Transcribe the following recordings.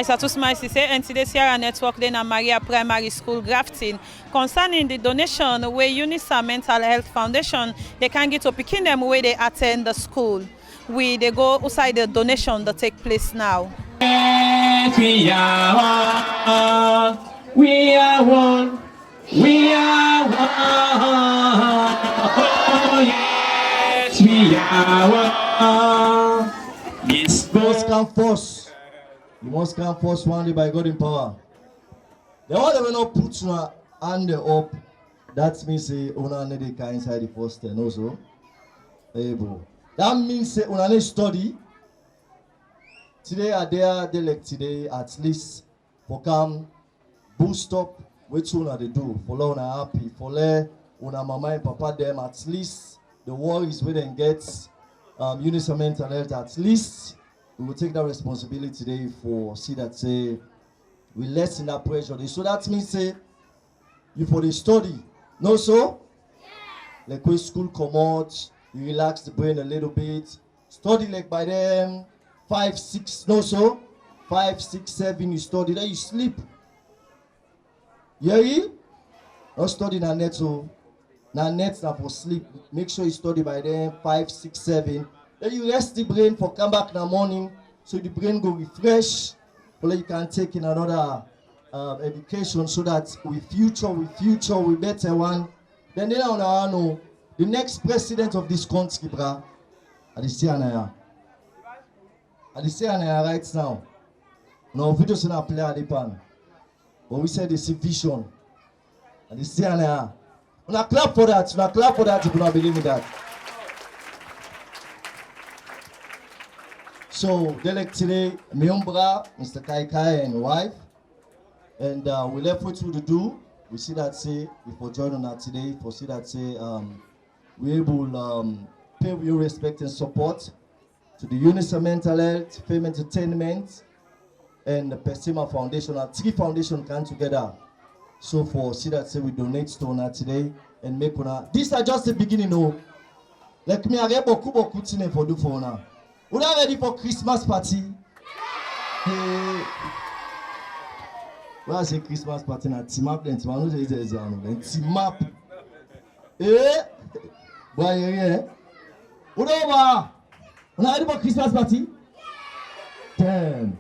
Satus Maisise and today Sierra Network then at Maria Primary School Grafton concerning the donation where UNISA Mental Health Foundation they can get to picking them where they attend the school. They go outside the donation that take place now. Yes, we are one. We are one. We are one. Oh, yes, we are one. Yes, you must come first. You must come first one day by God in power. The one that will not put your hand up, that means say una need to inside the first 10 also. Hey, bro. That means say una need study. Today are there, they like today at least for come boost up which una they do for una happy for una mama and papa them at least the worries we then get UNISA mental health at least we will take that responsibility today for see that say we lessen that pressure. So that means say you for the study. No so? Yeah. Like when school come out, you relax the brain a little bit. Study like by them 5, 6, no so? 5, 6, 7 you study, then you sleep. Yeah? Not study na net so. Na net na for sleep. Make sure you study by then 5, 6, 7. Then you rest the brain for come back in the morning so the brain go refresh. So you can take in another education so that we better one. Then know the next president of this country, bra, at the CNIA. At the CNIA right now. No videos in our play at the pan. But we said it's a vision. At the CNIA. Una clap for that. Una clap for that if you don't believe in that. So, today, my bra, Mr. Kai Kai and wife. And we left what to do. We see that say, before joining us today, for see that say, we able pay your respect and support to the UNISA Mental Health, Fame Entertainment, and the Persima Foundation. Our 3 foundations come together. So for see that say we donate to una today and make una. These are just the beginning, no. Like me, I get beaucoup things for do for una. We are ready for Christmas party. Hey. Well, I say Christmas party na team up then tomorrow. No, team up. Eh? Boy, yeah. We are ready for Christmas party. Damn.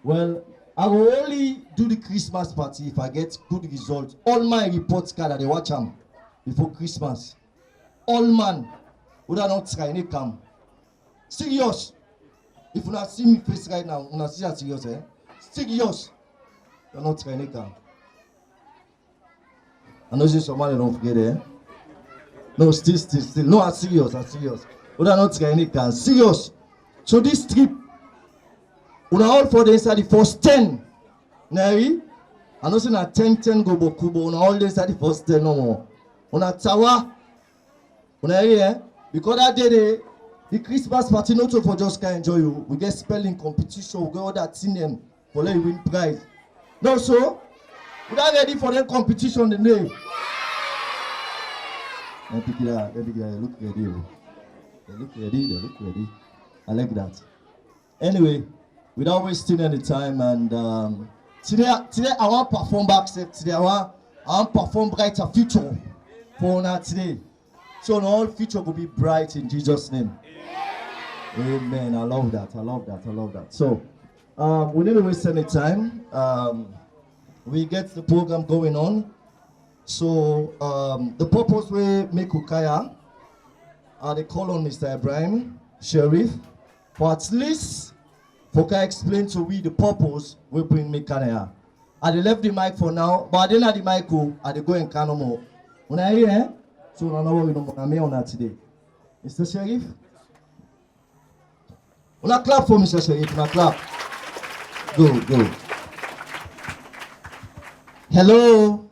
Well, I will only do the Christmas party if I get good results. All my reports card that they watch them before Christmas. All man would not try any come. Serious. If you not see me face right now, you not see that serious, eh? Serious. You're not trying any come. I know somebody don't forget, eh? No, still. No, I'm serious. Would not try any come. Serious. So this trip. We are all for the inside the first 10. Neri? I know say na 10 go boku, but we are all inside the first 10 no more. We are tawa. We are here because that day the Christmas party not for just can enjoy you. We get spelling competition, we get all that in them for let you win prize. No so we are ready for the competition today. Let me get look ready. They look ready. I like that. Anyway. Without wasting any time, and today I want to perform back. Today I want to perform brighter future for now today. So the whole future will be bright in Jesus' name. Amen. I love that. So we need to waste any time. We get the program going on. So the purpose we make Ukaya, they call on Mr. Ibrahim Sheriff for at least. Okay, explain to we the purpose we bring me Canada. I left the mic for now, but I didn't have the mic. I go in Canada. When I hear, so I know what we don't on that today. Mr. Sheriff, una clap for Mr. Sheriff. Una clap. Go. Hello.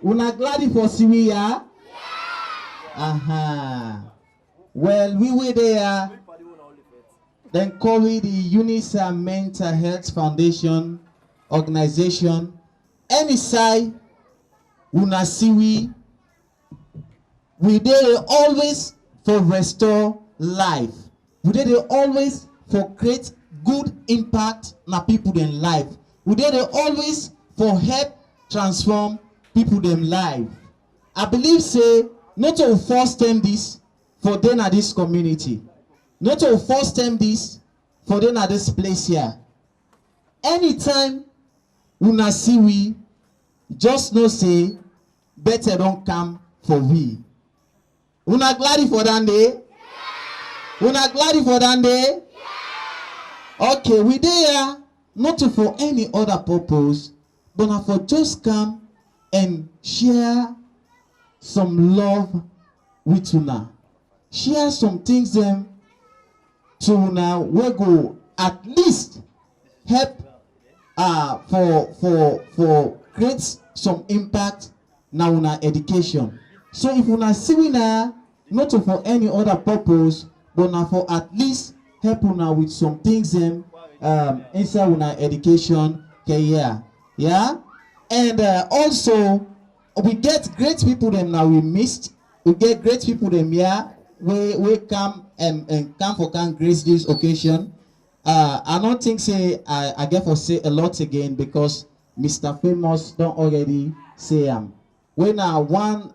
Una glad for Syria. Aha. Well, we were there, then called the UNISA Mental Health Foundation organization. NSI, Unasiwi, we there always for restore life. We dey always for create good impact na people dem life. We dey always for help transform people dem life. I believe say not to force them this for them at this community. Not to force them this for them at this place here. Anytime una see we, just know say better don't come for we. Una glad for that day? Una glad for that day? Okay, we there not for any other purpose, but na for just come and share some love with una. Share some things them to una we go at least help for create some impact na una education. So if una see una not for any other purpose, but na for at least help una with some things them inside una education career. Yeah, and also we get great people them now we missed. We get great people them here. We come and come for can grace this occasion. I don't think say I get for say a lot again because Mr. Famous don't already say when one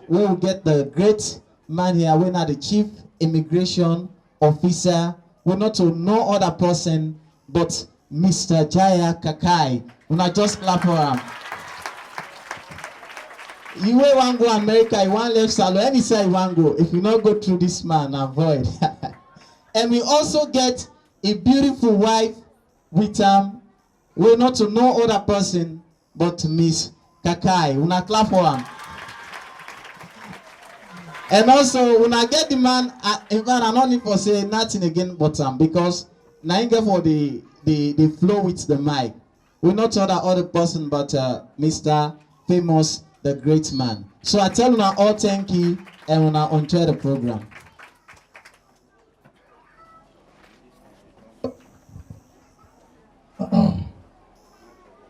we will get the great man here, when the chief immigration officer, we not to no other person but Mr. Jaya Kakai. We not just clap for him. You will want go America, you want left salon, any side you want go. If you not go through this man, avoid. And we also get a beautiful wife with we not to no other person but Miss Kakai. Una clap for him. And also una get the man. In fact, I don't need for say nothing again but because now you get for the flow with the mic. We not other person but Mr. Famous, the great man. So I tell una all thank you and una enjoy the program.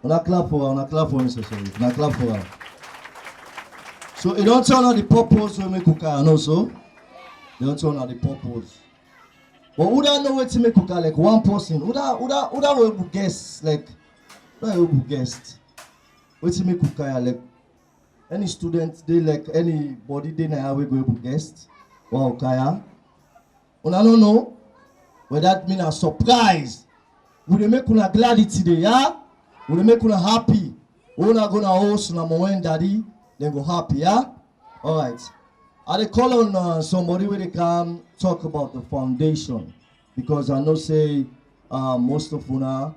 Una clap for Mr. Sorry. Una clap for her. So it don't turn out the purpose we make Kuka and also they don't turn out the purpose. But who don't know what to make Kuka like one person? Who don't able guess like who don't able guess what to make Kuka like any student they like anybody they now we go able guess. Wow, Kaya. Una don't know but that mean a surprise. We dey make una glad today, yeah? We dey make una happy. We una gonna host una moment daddy, then go happy, yeah? Alright. I dey call on somebody where they can talk about the foundation. Because I know say most of una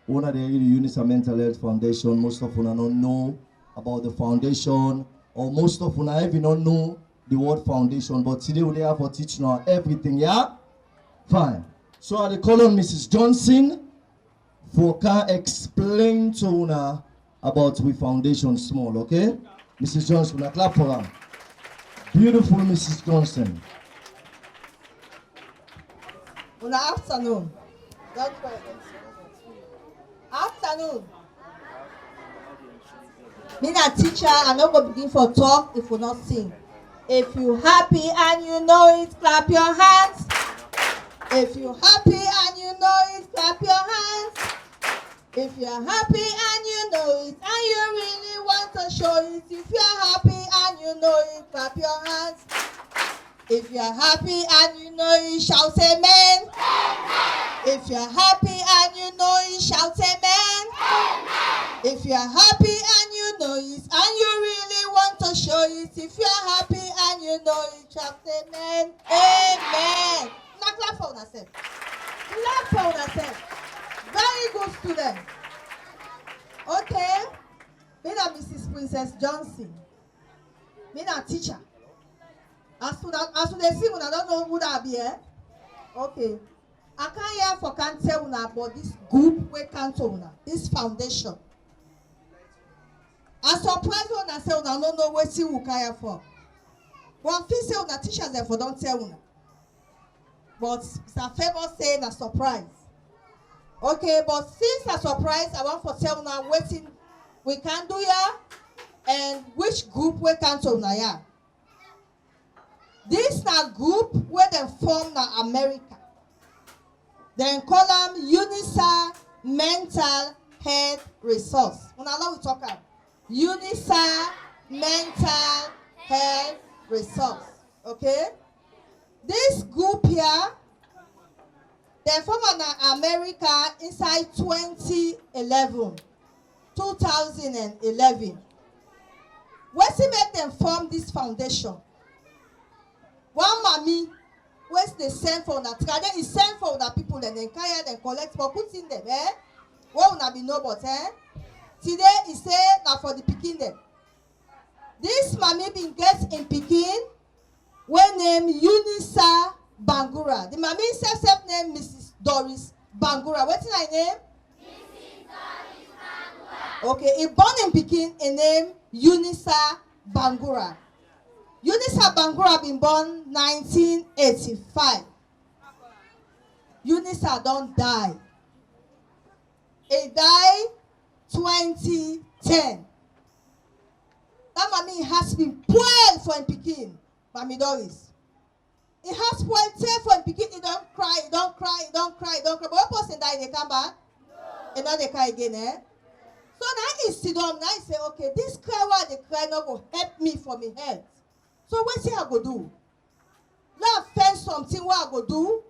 they the UNISA Mental Health Foundation, most of una don't know about the foundation, or most of una even don't know the word foundation. But today we have for teaching now everything, yeah? Fine. So I dey call on Mrs. Johnson for can explain to una about we foundation small, okay? Mrs. Johnson, a clap for her. Beautiful Mrs. Johnson. Good afternoon. Afternoon. Me a teacher, I no go begin for talk if we not sing. If you happy and you know it, clap your hands. If you happy and you know it, clap your hands. If you're happy and you know it, and you really want to show it, if you're happy and you know it, clap your hands. If you're happy and you know it, shout amen. If you're happy and you know it, shout amen. If you're happy and you know it, and you really want to show it, if you're happy and you know it, shout amen. Amen. Now clap for yourself. Clap for yourself. Very good student. Okay. Me na Mrs. Princess Johnson. Me na teacher. As they see, I don't know who that be. Okay. I can't hear for can't tell una about this group we can't tell una. This foundation. I surprise when I say una don't know what you can hear for. One feel say una teachers therefore don't tell una. But Mr. Famous saying a surprise. Okay, but since a surprise, I want to tell now waiting we can do here and which group we can do now here. This na group where they form na America. Then call them UNISA Mental Health Resource. When I we talk about UNISA Mental Health Resource. Okay? This group here, they formed in America inside 2011. What's it make them form this foundation? One mommy, where's the send for that? Then he send for the people and then carry and collect for put in them, eh? What will not be no but eh? Today he say now for the picking them. This mommy been get in Pekin, when named UNISA Bangura. The mommy self name Mrs. Doris Bangura. What's her name? Mrs. Doris Bangura. Okay, he born in Pekin, a name UNISA Bangura. UNISA Bangura been born 1985. UNISA don't die. He died 2010. That mommy has been spoiled for him Pekin. Mommy Doris. He has spoiled for him Pekin. He don't cry, he don't cry, he don't cry, he don't cry. But what person die, they come back? No. And now they cry again, eh? So now he sit down, now he say, okay, this cry while they cry not go help me for me health. So what's he I go do? Now I find something what I go do.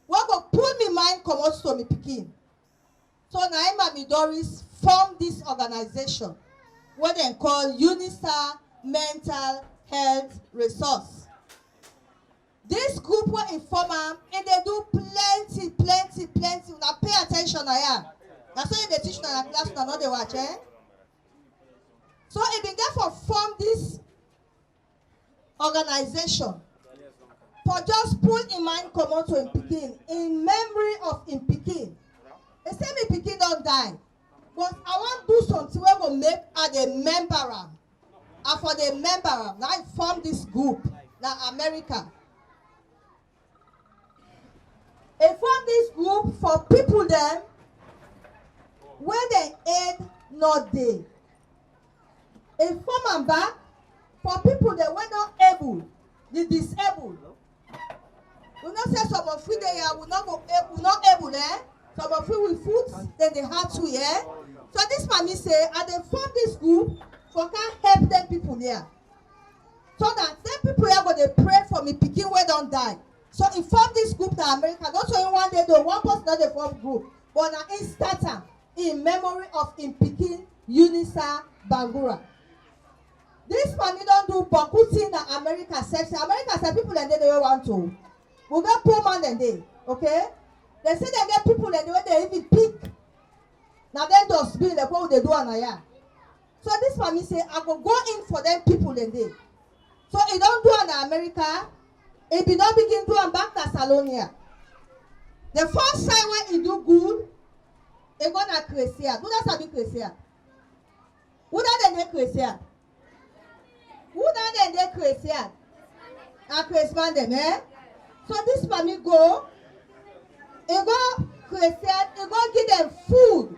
What go pull me mind come out to me Pekin. So now Mommy Doris formed this organization, what they call UNISA Mental Health Resource. This group will inform them and they do plenty. Now pay attention now. That's why they teach in the class now, not they watch, eh? So it began for form this organization. For just put in mind come out to him Pekin, in memory of him Pekin. They say me Pekin don't die. But I want to do something where we make a member. And for the member, now I form this group, now America. I form this group for people them where they aid not they. I form them back for people that were not able, the disabled. We not say some of you they are not able, eh? Some of you with foot, then they have to, yeah. So this mommy say, I they form this group for can help them people there. So that them people here go they pray for me, picking where don't die. So he form this group to America. Not so in one day though, one person not they form group. But now in starter, in memory of in picking UNISA Bangura. This mommy don't do Bakuti in America section. America say people and they want to. We got poor man and they, okay? They say they get people and they even pick. Now then does be like what they do anaya. So this mommy say I go in for them people and they. So he don't do in America. He be not begin to back to Salonia. The first time when he do good, he gonna Crecia. Who does have Crecia? Who that they Crecia? Who that they Crecia? A Christmas them, eh? So this mommy go. He go Crecia. He go give them food.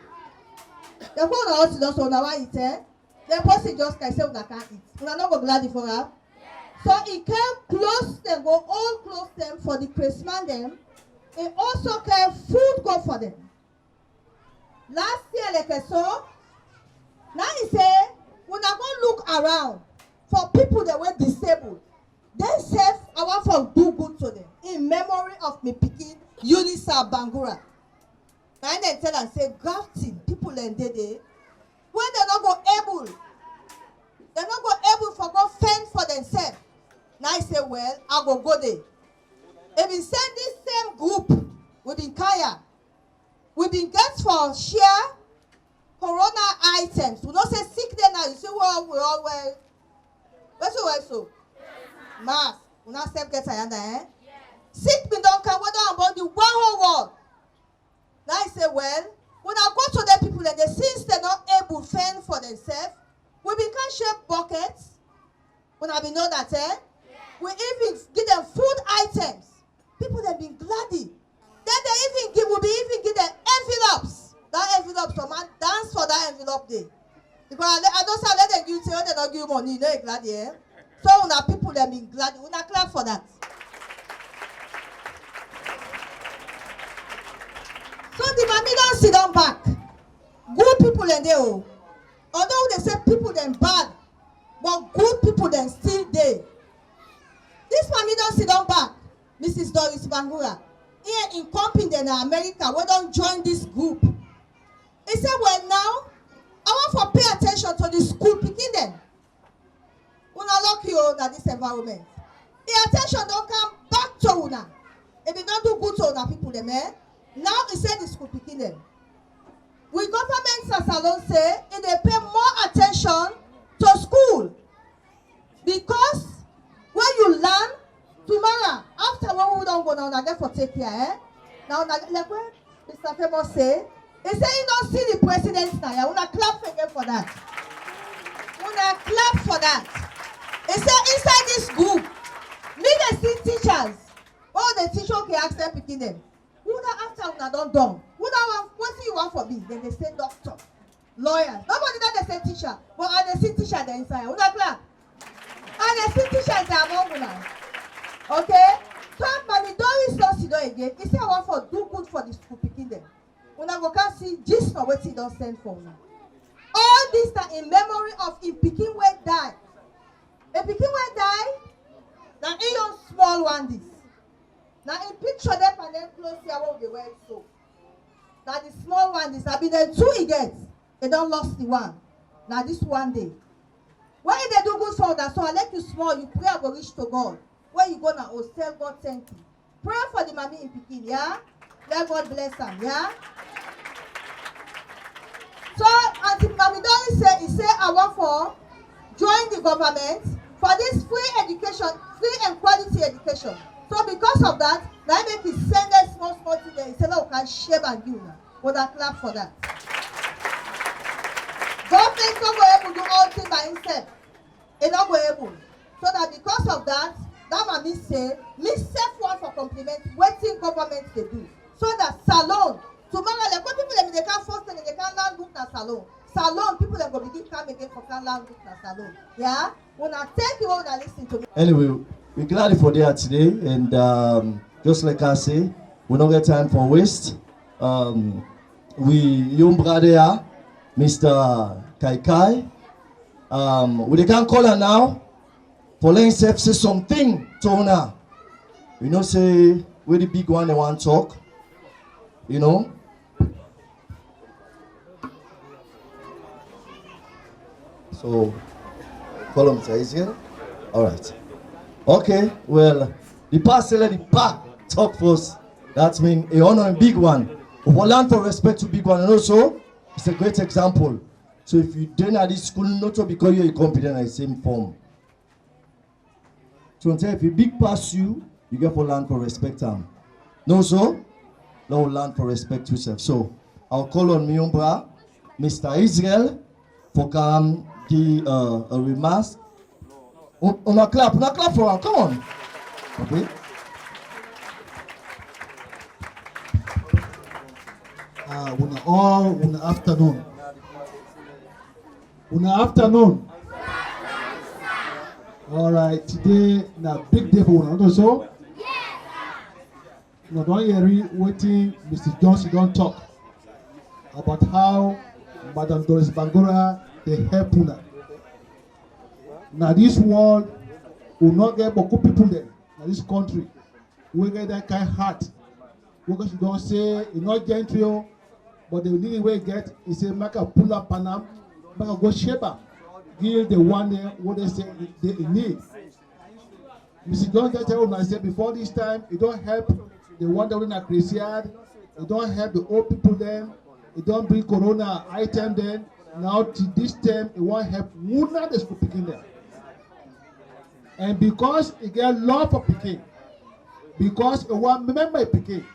The whole house don't so now eat, eh? The person just can say we can't eat. We are not go glad for her. So he can close them, go all close them for the Christmas them. He also can food go for them. Last year, like so, now he say, when I go look around for people that were disabled, then say, I want to do good to them. In memory of me picking UNISA Bangura. And then tell and say, Grafton, people and they, when they're not go able, they're not go able for go fend for themselves. Now I say, well, I go there. If we send this same group, we've been kaya, we've been get for share corona items. We not say sick there now. You say, well, we all well. What's your so? Mask. We not self get ayanda, eh? Sick me don't come whether about the one whole world. Now I say, well, when I go to the people and they since they're not able to fend for themselves, we can share buckets. When I be know that, eh? We even give them food items. People that been gladdy. Then they even give, we give them envelopes. That envelope, so man dance for that envelope day. Because I don't say let them give you, they don't give you money, you know, gladdy, eh? So when people that been gladdy, we not clap for that. Mami don't sit down back. Good people in there. Although they say people them bad, but good people them still there. This Mami don't sit down back. Mrs. Doris Bangura. Here in company in America, we don't join this group. He said, well now, I want to pay attention to the school picking them. Una lucky that this environment. The attention don't come back to una. If you don't do good to una people them, now he said the school picking them. We government salon say if they pay more attention to school. Because when you learn, tomorrow, after when we don't go now, get for take care, Now, like when Mr. Famous say, he say you don't see the president now. You wanna clap again for that. You wanna clap for that. He say inside this group, me they see teachers. All the teachers can accept picking them. Who that after una don't done? Who that want what you want for me? Then they say doctor, lawyers. Nobody that they say teacher, but I they see teacher there inside. You wanna clap? And they see teachers there among una. Okay? So Mami Doris don't sit down again. He say I want for do good for the school picking them. Una go can see just for what he don't send for una. All this time in memory of him picking where die. A picking where die. Now he don't small one this. Now in picture them and then close here what they wear so. Now the small one this. I be there two he gets. They don't lost the one. Now this one day. When they do good for that, so I let you small, you pray I go reach to God. When you go now, oh, tell God thank you. Pray for the mommy in Pekin, yeah? Let God bless them, yeah? So, Auntie Mami Doris say, he say, I want for join the government for this free education, free and quality education. So because of that, now make he send us small thing there. He say, no, can share and give now. Would I clap for that? Government not go able to do all things by himself. He not go able. So that because of that, that Mami say, me self one for compliment waiting government they do. So that salon, tomorrow like when people they can't force them, they can't land book na salon. Salon, people they go begin come again for can't land book na salon. Yeah? When I thank you all that listen to me. Anyway, we're glad for there today, and just like I say, we don't get time for waste. We young brother here, Mr. Kai Kai. We can call her now. For letting self say something to her. You know, say where the big one they want to talk. You know. So call him to Israel. Alright. Okay, well, the pastor let the pack talk first. That means a honor and big one. We learn for respect to big one, and also it's a great example. So if you didn't at this school, not because you're competent in the same form. So if you big pass you, you get for learn for respect them. No so? Now learn for respect yourself. So I'll call on my brother, Mr. Israel, for come give a remark. On a clap for him. Come on. Okay. Una afternoon. Una afternoon. All right, today na big day for una. So, you don't hear waiting. Mr. Johnson don't talk about how Madam Doris Bangura they help una. Now this world will not get beaucoup people there. Now this country will get that kind of heart. Because you don't say it's not gentle, but the only way get is say make a pull up panam, make a go shape up, give the one there what they say they need. Mr. John just tell me I said before this time it don't help the one that in a graveyard, it don't help the old people then, it don't bring corona item then. Now to this time it won't help Muna the school picking them. And because it get love for picking, because it want remember picking,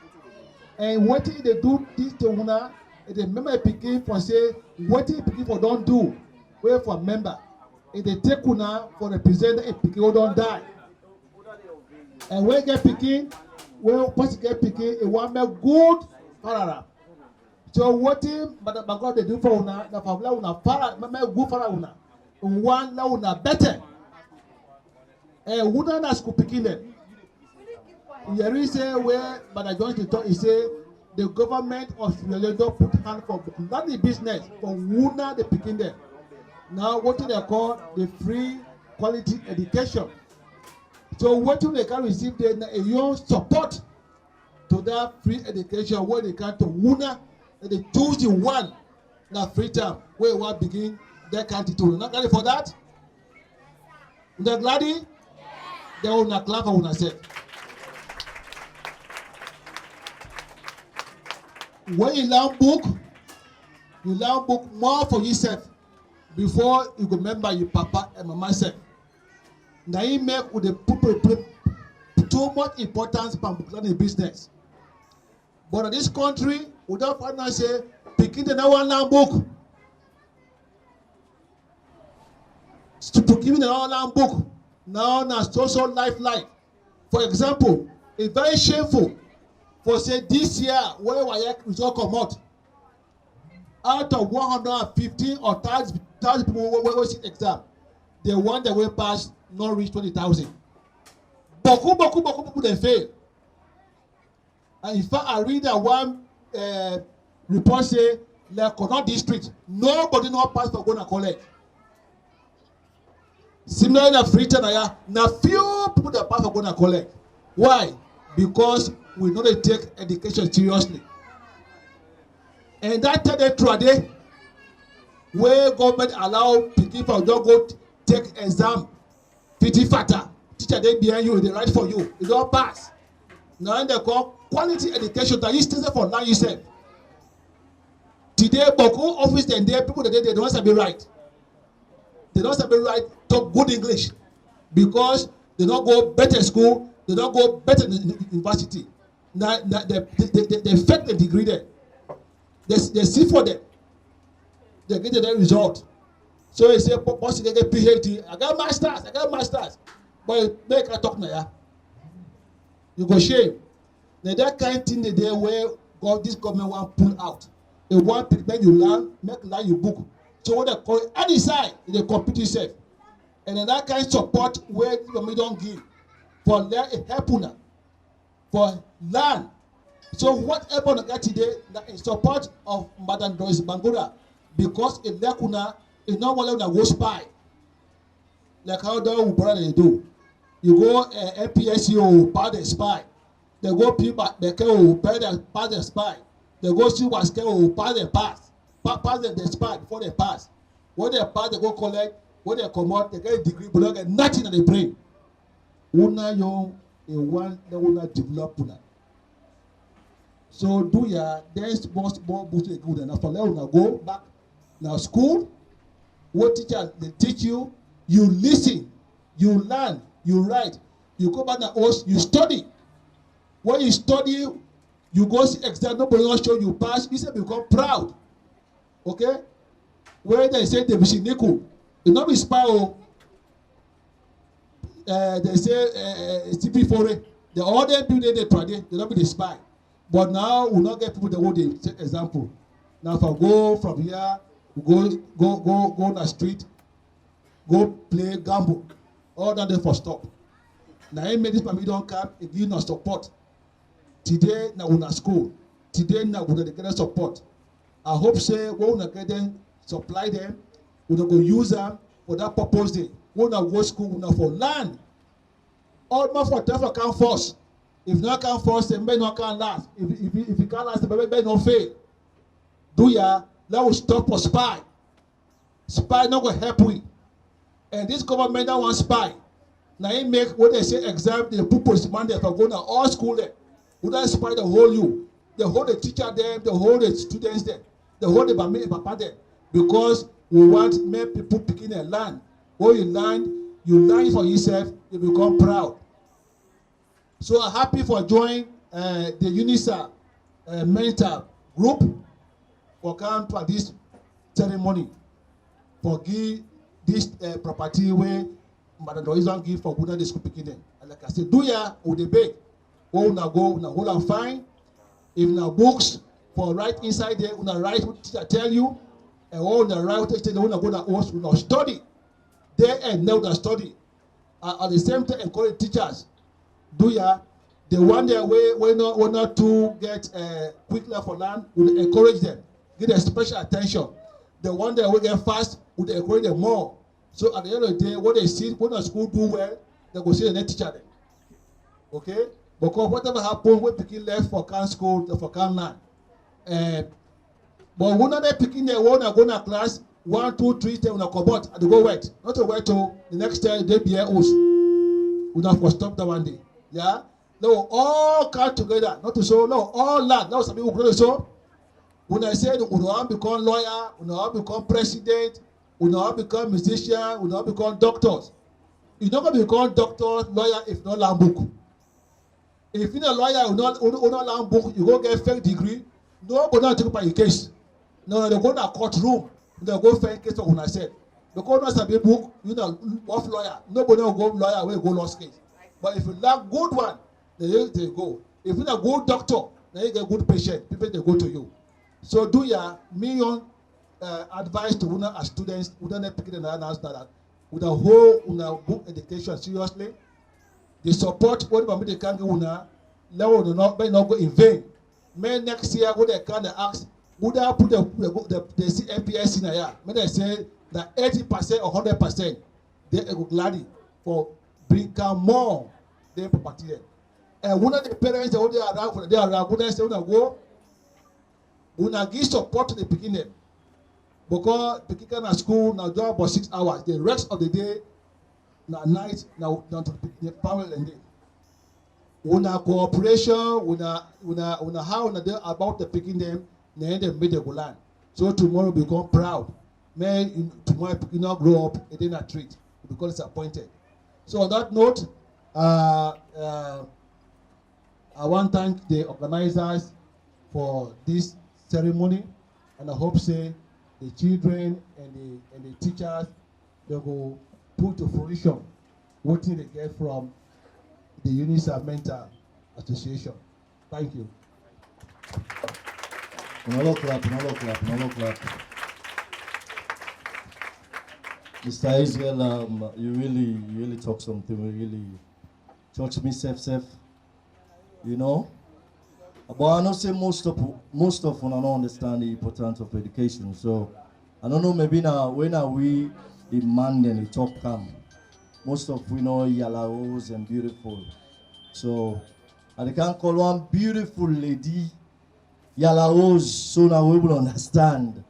and what they do this to Muna, they remember picking for say what they picking for don't do, wait for member. If they take Una for represent a picking who don't die. And when get picking, when person get picking, it want make good parara. So what him but God they do for Una, the family Una para make good for Una. One now Una better. And wouldn't ask to picking them. You say where but I don't talk, he say the government of Sierra Leone put hand for not the business, for Wuna the picking them. Now what do they call the free quality education? So what do they can receive a young support to that free education where they can to Wuna and they choose the one that free time where we begin their country to. Not ready for that? They're glad? They will not clap for una self. When you learn book more for yourself before you remember your papa and mama self. Now you make with the put too much importance on book learning business. But in this country, without partner say, picking the now one learn book. To give the now learn book. Now social life. For example, it's very shameful for say this year where we result come out of 115 or 1,000 people who sit exam, the one that will pass not reach 20,000. Beaucoup people they fail. And in fact, I read that one report say Leone district, nobody not pass for going to college. Similarly, in Freetown, now few people that pass for going to college. Why? Because we know they take education seriously. And that tell the truth, where government allow people to go take exam, pity fatter, teacher they behind you, they write for you, it don't pass. Now they call quality education that you still for learn yourself. Today, Boko office and there people that they don't have to be right. They don't have to be right talk good English because they don't go better school, they don't go better university. Now they fake the degree there. They see for them. They get the result. So they say, boss, they get PhD. I got masters. But make a talk now. You go shame. Now that kind of thing there where this government want pull out. They want to make you learn, learn your book. So what they call it, any side, they compete yourself. And then that kind of support where you don't give for learn a helpuna, for learn. So what happened today in support of Madam Doris Bangura, because in Lekuna is not one to go spy. Like how the brother they do. You go MPSU part the spy. They go people they can part the spy. They go see what's going part the pass. Pass the spy before they pass. When they pass, they go collect. When they come out, they get a degree, but they get nothing in the brain. Una young a one that will not develop una. So do ya there's more books good enough for let go back now school. What teacher they teach you, you listen, you learn, you write, you go back now you study. When you study, you go see exam, nobody will show you pass, you say become proud. Okay? Where they say they be niku, it not be spy. They say CP4, the other people they try, they don't be the spy. But now we not get people that will take example. Now if I go from here, we go on the street, go play gamble, all that there for stop. Now I made this family don't come, it give no support. Today now we na school. Today now we get support. I hope say we will get them, supply them, we will go use them for that purpose. Day. We will go school, we will for learn. All my for never can force. If not can force, then may not can last. If you can't last, then may not fail. Do ya? Let us stop for spy. Spy not going to help we. And this government that want spy. Now he make what they say exam, they put postman there for going to all school there. Would that spy the whole you? They hold the teacher there, they hold the students there, they hold the papa there. Because we want more people picking their land. When you learn for yourself, you become proud. So I'm happy for joining the UNISA mentor group for come to this ceremony for give this property where Madam Doris don't give for good school picking them. And like I said, do ya with the big. Una go, una hold and find. If na books for right inside there, una write what teacher tell you, and all una write what teacher una go na host, una study. Day and now una study. At the same time, encourage teachers. Do ya The one there we not to get quick left for land, we encourage them, give them special attention. The one that we get fast, we encourage them more. So at the end of the day, what they see, when the school do well, they go see the next teacher them. Okay? Because whatever happens, we picking left for can school, for can land. But when they picking their one and go to class, 1, 2, 3, 10, when they come out, and they go wait. Not to wait till the next day they be us. We not for stop that one day. Yeah? No, all come together. Not to show, no, all land. Now some people go to show. When I say we don't become lawyer, we don't become president, we don't become musician, we don't become doctors. You're not going to become doctor, lawyer if not land book. If you're a lawyer, you not land book, you go get fake degree. No, go down take up your case. No, they go to a courtroom. They go fake case of when I said. Because not some book, you know, off lawyer. Nobody will go lawyer, will go lost case. But if you lack good one, then they go. If you're a good doctor, then you get good patient. People they go to you. So do your million advice to una as students, we don't pick it and announce that with a whole book education seriously. The support what they can go una level do not go in vain. May next year what they can ask, would I put the CMPS in here? May they say that 80% or 100% they go gladly for bring more than property. And one of the parents they are around for they are around, they say una go. Una give support to the beginning because the kicker at school now do about 6 hours. The rest of the day, na night now down to the family and day. Una cooperation, una how una do about the picking them, then they made the go land. So tomorrow become proud. May tomorrow you not grow up, it did not treat because disappointed. So on that note, I want to thank the organizers for this ceremony, and I hope say the children and the teachers they will put to fruition what they get from the UNISA Mental Association. Thank you. Another clap. Mr. Israel, you really talk something. You really touch me, safe. You know. But I know say most of them don't understand the importance of education. So I don't know maybe now when are we demanding the talk come. Most of we know yellow rose and beautiful. So I can call one beautiful lady yellow rose so now we will understand.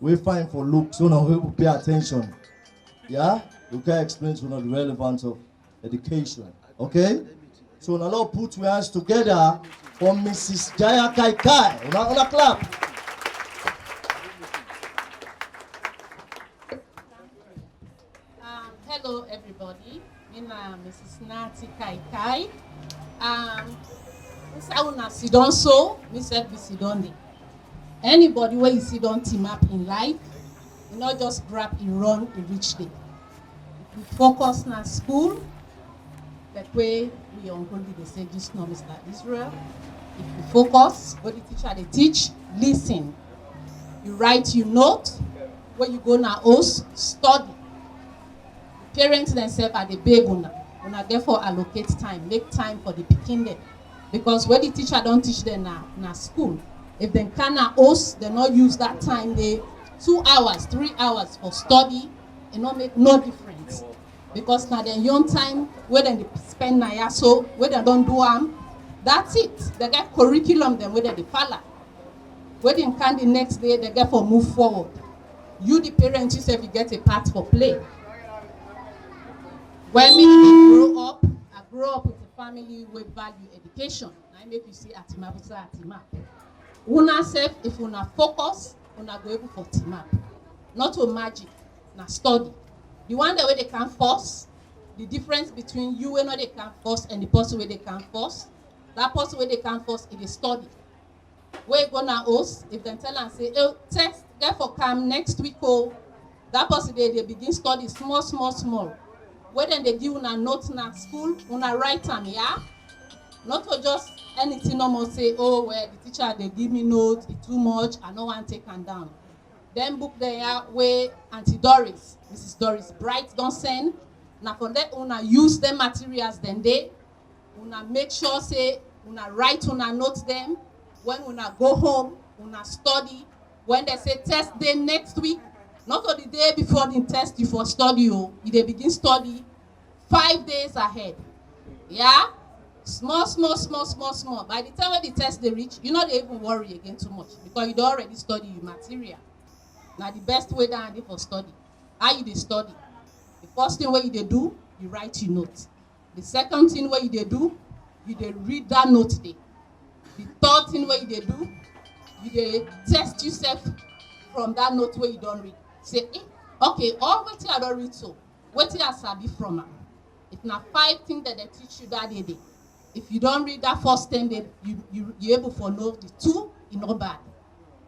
We find for look so now we will pay attention. Yeah? You can explain to us the relevance of education. Okay? So now put our hands together for Mrs. Jaya Kai Kai. On a clap. Hello everybody. I'm Mrs. Nati Kai Kai. I wanna sit down so, myself be sit down there. Anybody where you sit down team up in life, you not just grab and run and reach there. We focus on school, that way we on going to say this no Mr. Israel. If you focus, what the teacher they teach, listen. You write your note, where you go now host, study. Parents themselves are the big una therefore allocate time, make time for the picking them. Because when the teacher don't teach them na school, if they cannot host, they not use that time, they 2 hours, 3 hours for study, and not make no difference. Because now the young time, where they spend na so where they don't do that's it. They get curriculum then whether they follow. Where they can the next day, they get for move forward. You the parents yourself you get a part for play. When me I grow up with a family with value education. I make you see atima. Una self, if una focus, una go able for team. Not to magic, na study. The one that way they can force, the difference between you and what they can force and the person where they can force, that person where they can force is a study. Where you gonna host, if they tell and say, oh, text, get for come next week, oh, that person they begin study small. Where then they give una note na school, una write them, yeah? Not to just anything normal say, oh, well, the teacher, they give me notes, it's too much, I don't want to take them down. Then book there where Auntie Doris, Mrs. Doris Bright don't send. Now for that una use them materials then they una make sure say una write una note them. When una go home, una study. When they say test day next week, not on the day before the test you for study, you dey begin study 5 days ahead. Yeah? Small. By the time when the test they reach, you not even worry again too much because you don't already study your material. Now the best way down there for study. How you dey study? The first thing what you dey do, you write your note. The second thing what you dey do, you dey read that note there. The third thing what you dey do, you dey test yourself from that note where you don't read. Say, okay, all wetin I don't read so, wetin I sabi from am. If na 5 things that they teach you that day, if you don't read that first 10 days, you able to know the 2, you know bad.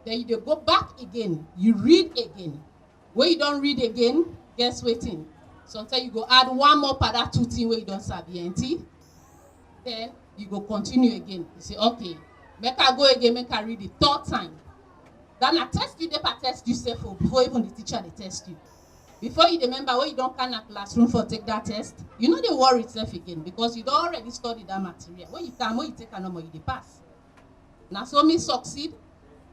Then you dey go back again, you read again. When you don't read again, guess what thing? Sometimes you go add one more for that 2 things where you don't sabi, ain't. Then you go continue again. You say, okay, make I go again, make I read the 3rd time. Then I test you, they test yourself before even the teacher they test you. Before you remember when you don't come to classroom for take that test, you know they worry itself again because you don't already study that material. When you take a number, you pass. Now so me succeed.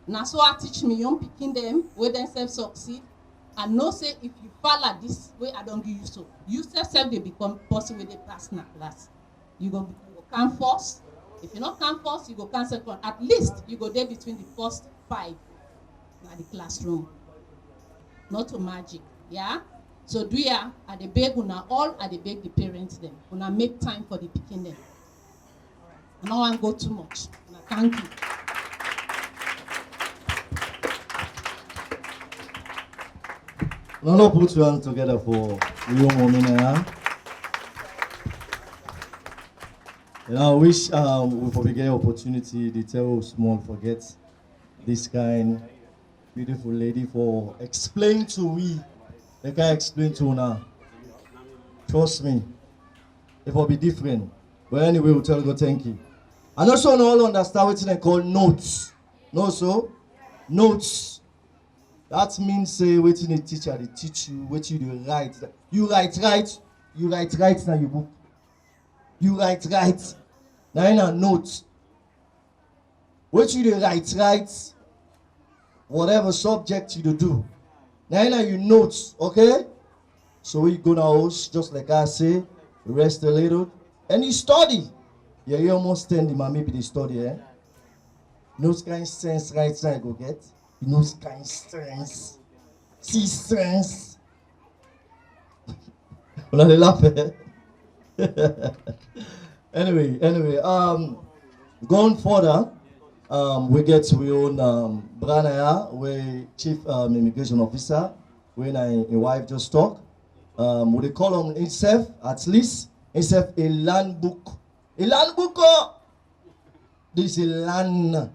Now so I teach me young picking them where themselves succeed. And no say if you fall at this way, I don't give you so. You self they become possible they pass in a class. You go come first. If you not come first, you go come second. At least you go there between the first 5 at the classroom. Not to magic. Yeah? So do ya at the beg una all at the beg the parents them. Una make time for the picking them. I don't want to go too much. Una thank you. No, put your hands together for Leone Momina. I wish we probably get opportunity to tell small forget this kind beautiful lady for explain to me. They can explain to now. Trust me, it will be different. But anyway, we'll tell you thank you. And also, no all understand what they call notes. No, so notes. That means say waiting the teacher they teach you what you do write. You write now your book. You write now in a note. What you do write whatever subject you do. Now you notes, okay? So we go now, just like I say, rest a little, and you study. Yeah, you almost standing, but maybe they study, eh? No kind of sense right now you go get. You know kind of strength. See strength. Well, they laugh, eh? Anyway, going further, we get we own Branaya, we chief immigration officer, when a wife just talk. What they call him himself, at least, himself a land book. A land book, this is a land.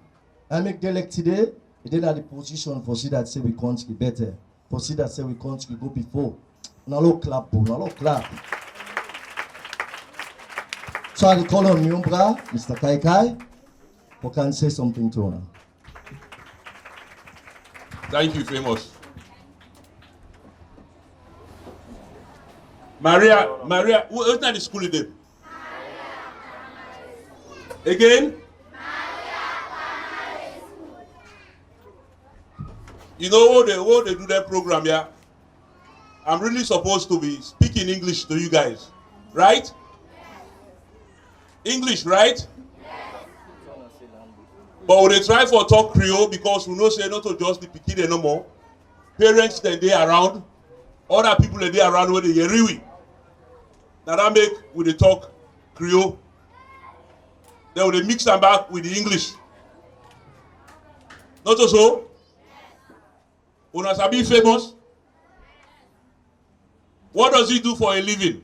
I make the elect today, they are the position for see that say we country better, for see that say we country go before. Now look clap, So I call on Nyumbra, Mr. Kai Kai, who can say something to her. Thank you, famous. Maria, who's not the school today? Again? You know what they do that program, yeah? I'm really supposed to be speaking English to you guys, right? English, right? But we try for talk Creole because we know say not to just the pikin no more. Parents then they around, other people that they around where they hear we. Now that make we dey talk Creole. Then we mix them back with the English. Not so. Una sabi famous. What does he do for a living?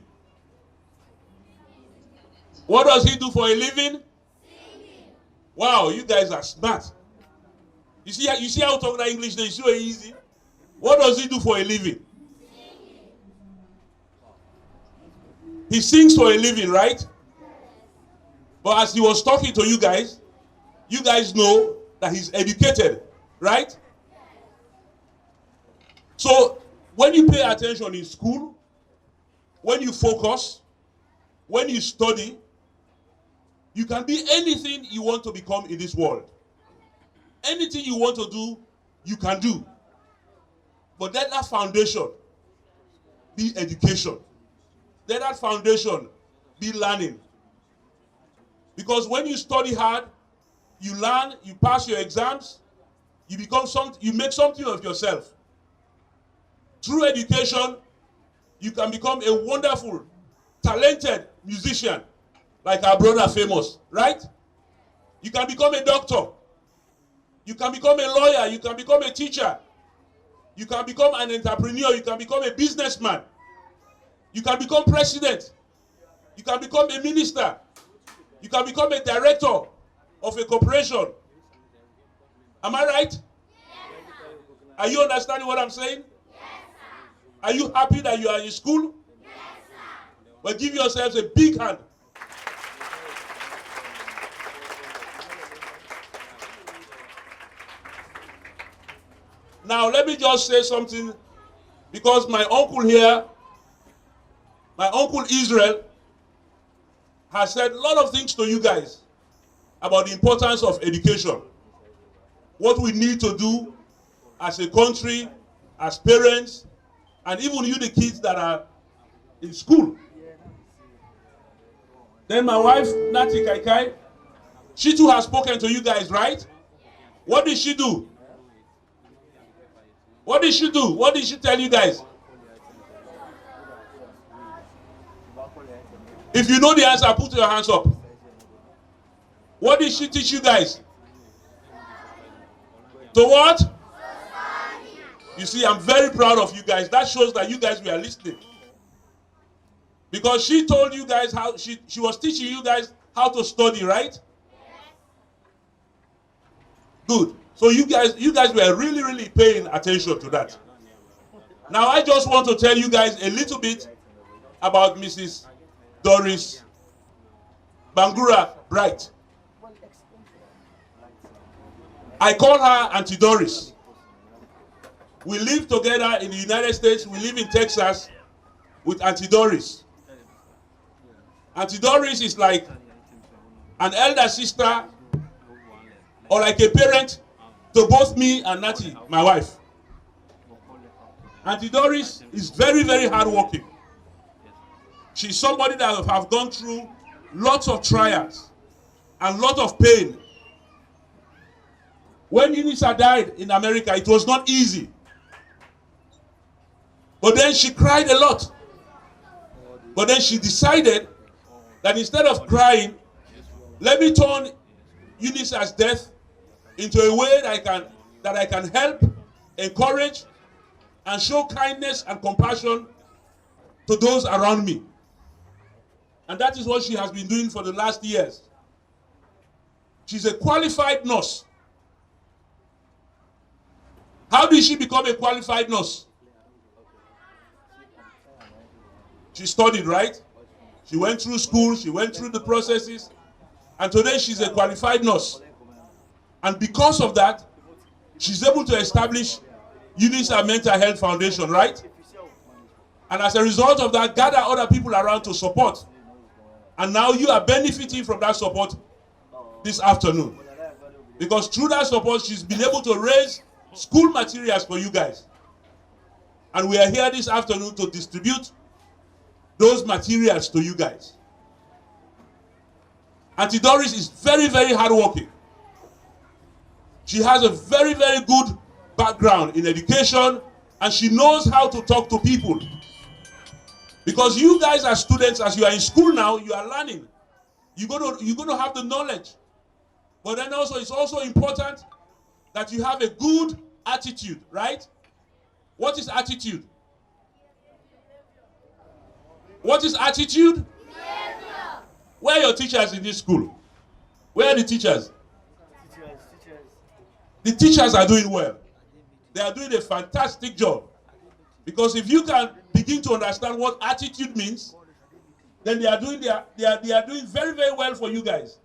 What does he do for a living? Wow, you guys are smart. You see how we talk that English now? You see how easy? What does he do for a living? He sings for a living, right? But as he was talking to you guys know that he's educated, right? So when you pay attention in school, when you focus, when you study, You can be anything you want to become in this world. Anything you want to do, you can do. But let that foundation be education. Let that foundation be learning. Because when you study hard, you learn, you pass your exams, you become something, you make something of yourself. Through education, you can become a wonderful, talented musician, like our brother Famous, right? You can become a doctor. You can become a lawyer. You can become a teacher. You can become an entrepreneur. You can become a businessman. You can become president. You can become a minister. You can become a director of a corporation. Am I right? Yes, are you understanding what I'm saying? Yes, are you happy that you are in school? Yes, well, give yourselves a big hand. Now, let me just say something, because my uncle here, my uncle Israel, has said a lot of things to you guys about the importance of education. What we need to do as a country, as parents, and even you, the kids that are in school. Then my wife, Nati Kaikai, she too has spoken to you guys, right? What did she do? What did she do? What did she tell you guys? If you know the answer, put your hands up. What did she teach you guys? To what? You see, I'm very proud of you guys. That shows that you guys were listening. Because she told you guys how, she was teaching you guys how to study, right? Good. So you guys were really, really paying attention to that. Now I just want to tell you guys a little bit about Mrs. Doris Bangura Bright. I call her Auntie Doris. We live together in the United States. We live in Texas with Auntie Doris. Auntie Doris is like an elder sister or like a parent to both me and Nati, my wife. Auntie Doris is very, very hardworking. She's somebody that have gone through lots of trials and lots of pain. When UNISA died in America, it was not easy. But then she cried a lot. But then she decided that instead of crying, let me turn UNISA's death into a way that I can help, encourage, and show kindness and compassion to those around me. And that is what she has been doing for the last years. She's a qualified nurse. How did she become a qualified nurse? She studied, right? She went through school, she went through the processes, and today she's a qualified nurse. And because of that, she's able to establish UNISA Mental Health Foundation, right? And as a result of that, gather other people around to support. And now you are benefiting from that support this afternoon. Because through that support, she's been able to raise school materials for you guys. And we are here this afternoon to distribute those materials to you guys. Auntie Doris is very, very hardworking. She has a very, very good background in education, and she knows how to talk to people. Because you guys are students, as you are in school now, you are learning. You're going to have the knowledge. But then also, it's also important that you have a good attitude, right? What is attitude? What is attitude? Behavior. Where are your teachers in this school? Where are the teachers? The teachers are doing well. They are doing a fantastic job. Because if you can begin to understand what attitude means, then they are doing very, very well for you guys.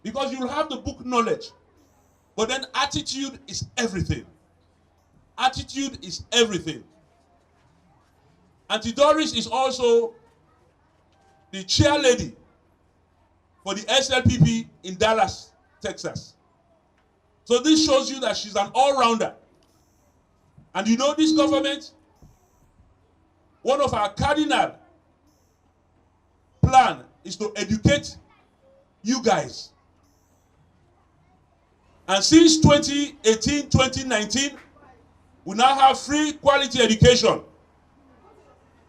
Because you'll have the book knowledge. But then attitude is everything. Attitude is everything. Auntie Doris is also the chair lady for the SLPP in Dallas, Texas. So this shows you that she's an all-rounder. And you know this government, one of our cardinal plan is to educate you guys. And since 2018, 2019, we now have free quality education.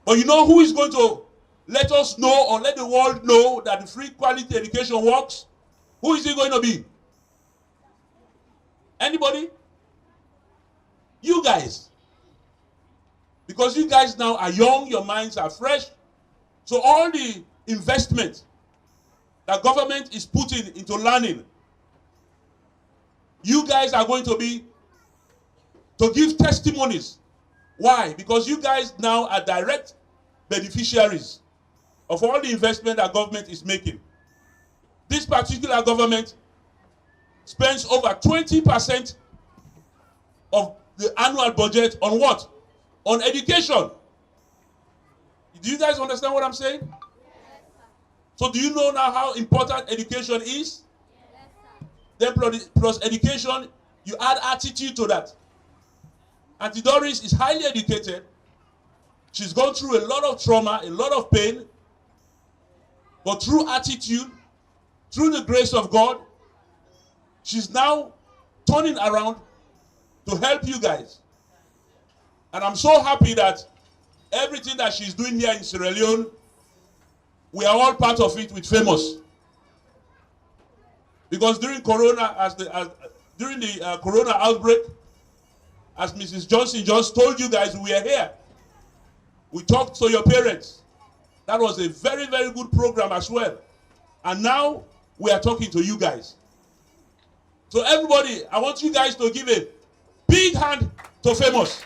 But you know who is going to let us know or let the world know that the free quality education works? Who is it going to be? Anybody? You guys. Because you guys now are young, your minds are fresh. So all the investment that government is putting into learning, you guys are going to give testimonies. Why? Because you guys now are direct beneficiaries of all the investment that government is making. This particular government spends over 20% of the annual budget on what? On education. Do you guys understand what I'm saying? Yes, so do you know now how important education is? Yes, then plus education, you add attitude to that. Auntie Doris is highly educated. She's gone through a lot of trauma, a lot of pain. But through attitude, through the grace of God, she's now turning around to help you guys. And I'm so happy that everything that she's doing here in Sierra Leone, we are all part of it with Famous. Because during Corona, during the Corona outbreak, as Mrs. Johnson just told you guys, we are here. We talked to your parents. That was a very, very good program as well. And now we are talking to you guys. So everybody, I want you guys to give a big hand to Famous.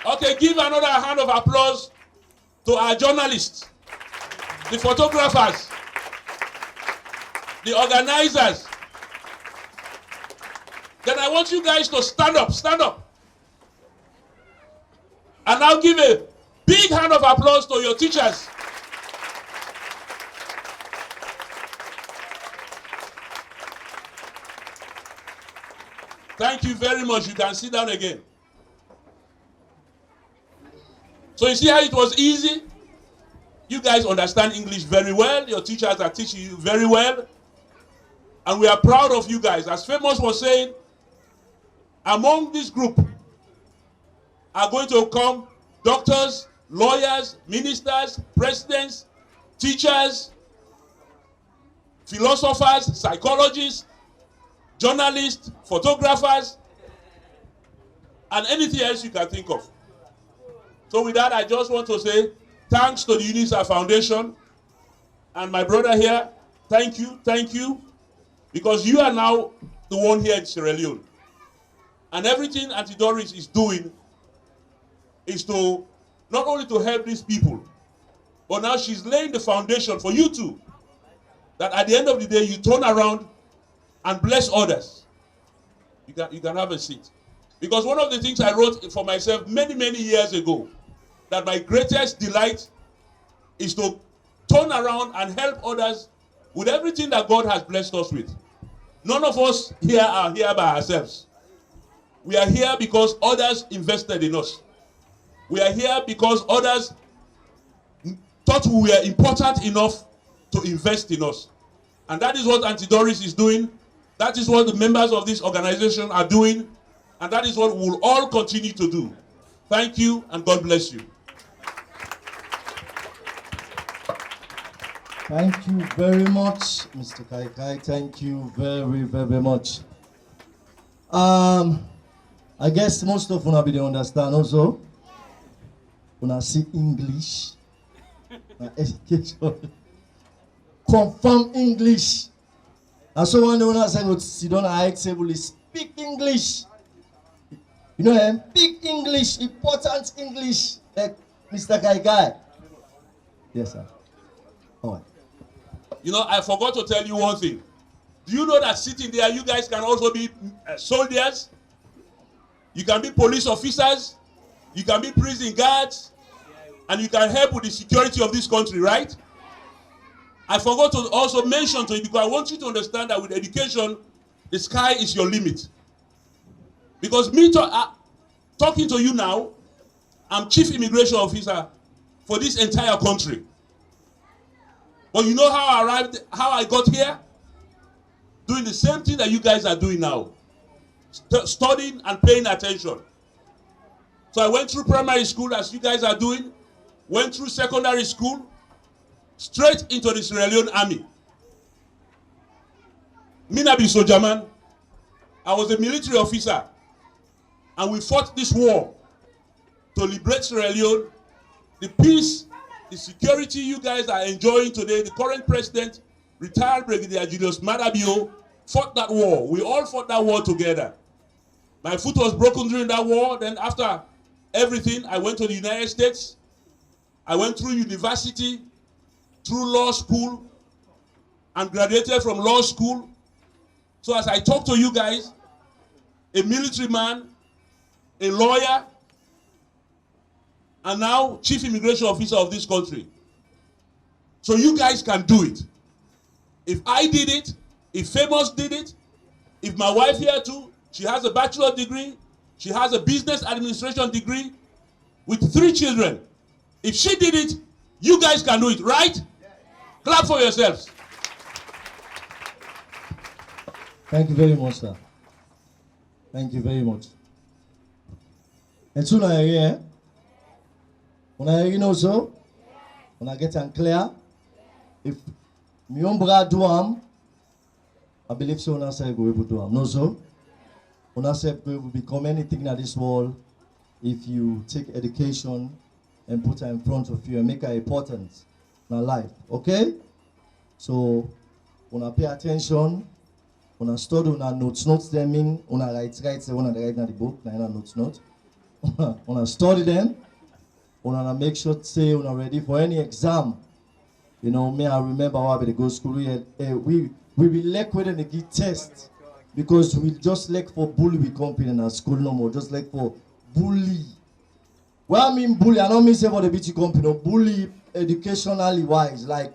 Okay, give another hand of applause to our journalists, the photographers, the organizers. Then I want you guys to stand up, stand up. And now give a big hand of applause to your teachers. Thank you very much. You can sit down again. So you see how it was easy? You guys understand English very well. Your teachers are teaching you very well. And we are proud of you guys. As Famous was saying, among this group are going to come doctors, lawyers, ministers, presidents, teachers, philosophers, psychologists, journalists, photographers, and anything else you can think of. So with that, I just want to say thanks to the UNISA Foundation and my brother here. Thank you, because you are now the one here in Sierra Leone. And everything Auntie Doris is doing is to not only to help these people, but now she's laying the foundation for you too. That at the end of the day, you turn around and bless others. You can have a seat. Because one of the things I wrote for myself many, many years ago, that my greatest delight is to turn around and help others with everything that God has blessed us with. None of us here are here by ourselves. We are here because others invested in us. We are here because others thought we were important enough to invest in us. And that is what Auntie Doris is doing. That is what the members of this organization are doing. And that is what we will all continue to do. Thank you, and God bless you. Thank you very much, Mr. Kaikai. Thank you very, very much. I guess most of you be understand also. When see English, education, confirm English. And so when I say go sit down at table, speak English. You know, big English, important English, like Mr. Kaikai. Yes, sir. All right. You know, I forgot to tell you one thing. Do you know that sitting there, you guys can also be soldiers? You can be police officers. You can be prison guards. and you can help with the security of this country, right? I forgot to also mention to you, because I want you to understand that with education, the sky is your limit. Because me talking to you now, I'm Chief Immigration Officer for this entire country. But you know how I got here? Doing the same thing that you guys are doing now. Studying and paying attention. So I went through primary school as you guys are doing, went through secondary school, straight into the Sierra Leone army. Minabi Sojaman, I was a military officer, and we fought this war to liberate Sierra Leone. The peace, the security you guys are enjoying today, the current president, retired Brigadier Julius Madabio, fought that war. We all fought that war together. My foot was broken during that war. Then after everything, I went to the United States. I went through university, through law school, and graduated from law school. So as I talk to you guys, a military man, a lawyer, and now Chief Immigration Officer of this country. So you guys can do it. If I did it, if Famous did it, if my wife here too, she has a bachelor degree, she has a business administration degree with 3 children. If she did it, you guys can do it, right? Clap for yourselves. Thank you very much, sir. Thank you very much. And soon I hear, when I hear also, when I get unclear, if me umbra do am, I believe so. Una say go able to am. No so. Una say will become anything in this world if you take education and put her in front of you and make her important in her life. Okay? So, una pay attention. Una study, una notes them in, una write, say una write in the book, na una notes. Una study them, una make sure say una ready for any exam. You know, me I remember how we go school. We will lack when they give test because we just like for bully we company in our school no more. Just like for bully. What I mean bully, I don't mean say for the BT company. No, bully educationally wise, like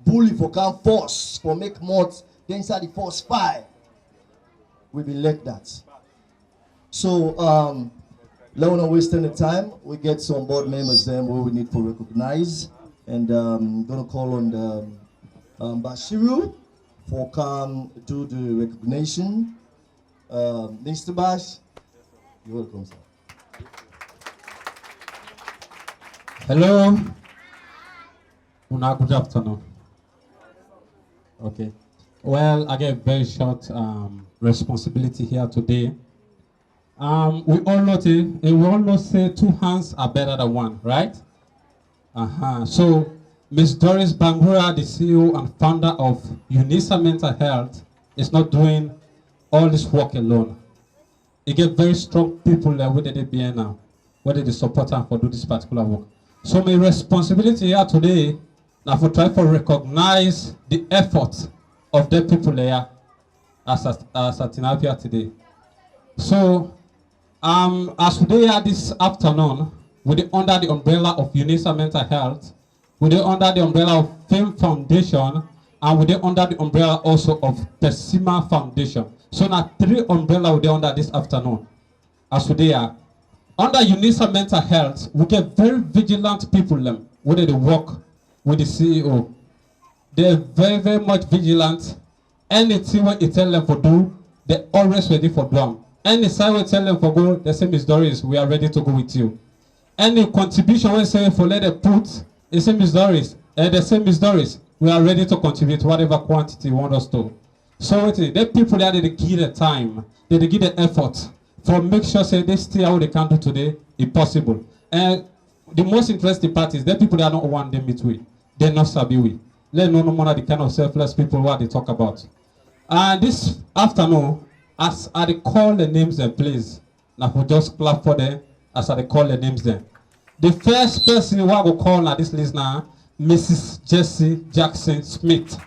bully for can force for make more. Then inside the force spy, we will let that. So, Leone not wasting the time. We get some board members then where we need to recognize, and I'm gonna call on the Bashiru for come do the recognition. Mr. Bash, you're welcome, sir. Hello. Good afternoon. Okay. Well, I get very short responsibility here today. We all know say 2 hands are better than 1, right? So, Ms. Doris Bangura, the CEO and founder of UNISA Mental Health, is not doing all this work alone. You get very strong people there where they be now, whether they support her for do this particular work. So my responsibility here today now for try to recognize the effort of the people there as at Tinapia today. So as we are this afternoon, we're under the umbrella of UNISA Mental Health, we're under the umbrella of Fame Foundation, and we're under the umbrella also of Pessima Foundation. So now 3 umbrellas we're under this afternoon. As we are under UNISA Mental Health, we get very vigilant people whether they work with the CEO. They're very, very much vigilant. Anything when you tell them for do, they're always ready for them. Any side we tell them for go, they say, Miss Doris, we are ready to go with you. Any contribution we say for let them put, they say, Miss Doris, they say, Miss Doris, we are ready to contribute whatever quantity you want us to. So the people there, they give the time, they give the effort for make sure say they stay how they can do today, if possible. And the most interesting part is that people that don't want them meet with, they're not sabi with. Let no more the kind of selfless people what they talk about. And this afternoon, as I call the names and please, now we just clap for them as I call the names then. The first person who I will call on this list now, Mrs. Jessie Jackson Smith.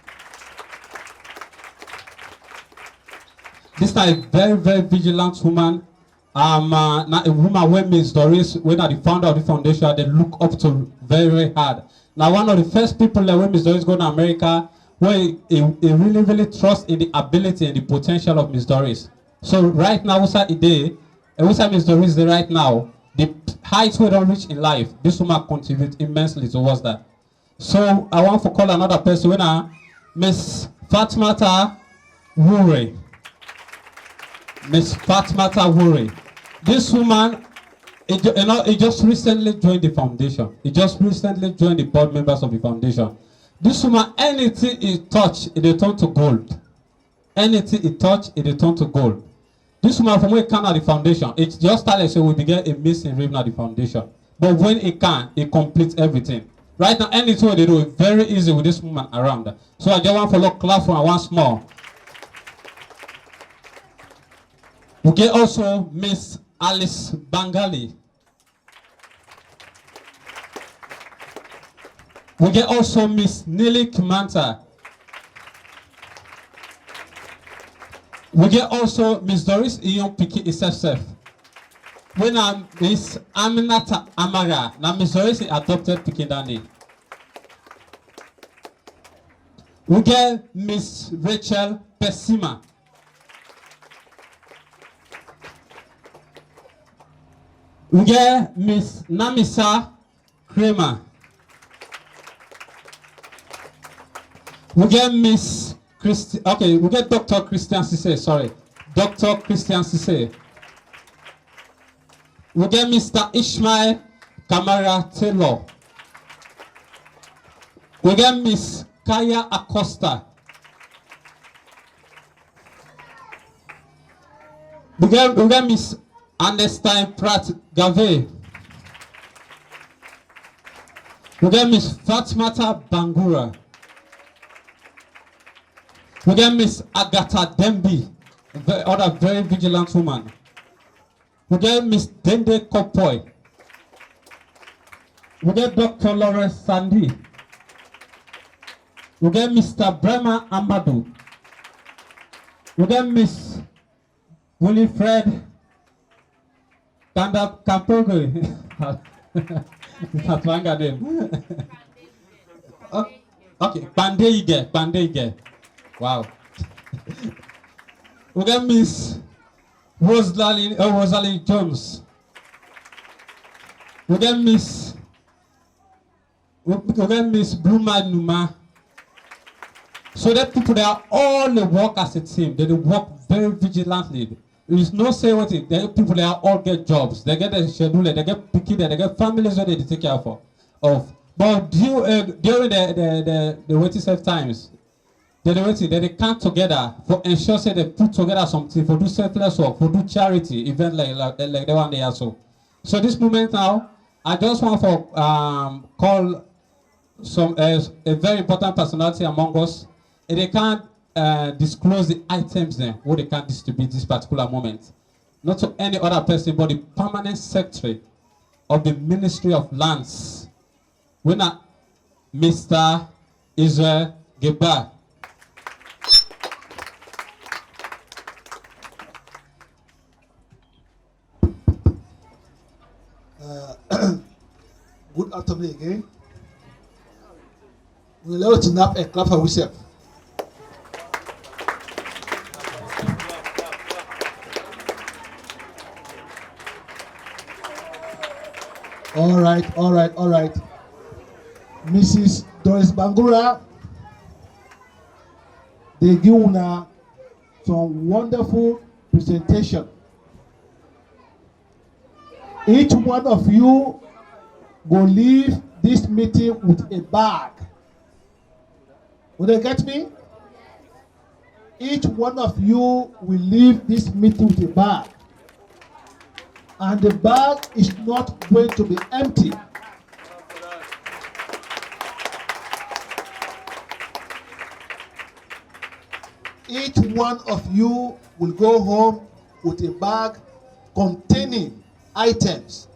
This is a very, very vigilant woman. Now a woman when Miss Doris, when the founder of the foundation, they look up to very, very hard. Now one of the first people that when Miss Doris go to America, where he really, really trust in the ability and the potential of Miss Doris. So right now, what's Miss Doris right now, the heights we don't reach in life, this woman contributes immensely towards that. So I want to call another person, Miss Fatmata Wure. Miss Fatmata Wure. This woman, he just recently joined the foundation. He just recently joined the board members of the foundation. This woman, anything he touch, it turn to gold. Anything he touch, it turn to gold. This woman, from when he came at the foundation, it just started so we began a missing ribbon at the foundation. But when he can, he completes everything. Right now, anything they do is very easy with this woman around. So I just want to follow clap for her once more. We get also Miss Alice Bangali. We get also Miss Nili Kimanta. We get also Miss Doris Iyon Piki Isefsef. When Miss Aminata Amara, now Miss Doris adopted Piki Dani. We get Miss Rachel Pesima. We get Miss Namisa Kramer. We get Miss Christi. Okay, we get Dr. Christian Sisse. Sorry, Dr. Christian Sisse. We get Mr. Ishmael Kamara Taylor. We get Miss Kaya Acosta. We get Miss Ernestine Pratt Gave. We get Miss Fatmata Bangura. We get Miss Agatha Dembi, other very vigilant woman. We get Miss Dende Kopoy. We get Dr. Lawrence Sandy. We get Mr. Brema Amadou. We get Miss Winifred Kanda Kampogo. That's one name. Okay, Pandeige. Wow. We got Miss Rosalind Jones. We got Miss Bluma Numa. So that people, they are all they work as a team. They work very vigilantly. There is no say what it. The people, they all get jobs. They get a schedule. They get picky. They get families that they take care of. But during the waiting safe times, they come together for ensure say they put together something for do selfless work, for do charity event like the one they are so. So this moment now, I just want to call some a very important personality among us. And they can't disclose the items then what they can distribute this particular moment. Not to any other person, but the permanent secretary of the Ministry of Lands. We're not Mr. Israel Gebar. Good afternoon again. We love to nap and clap for ourselves. All right. Mrs. Doris Bangura, they give una some wonderful presentation. Each one of you will leave this meeting with a bag. Will they get me? Each one of you will leave this meeting with a bag. And the bag is not going to be empty. Each one of you will go home with a bag containing items.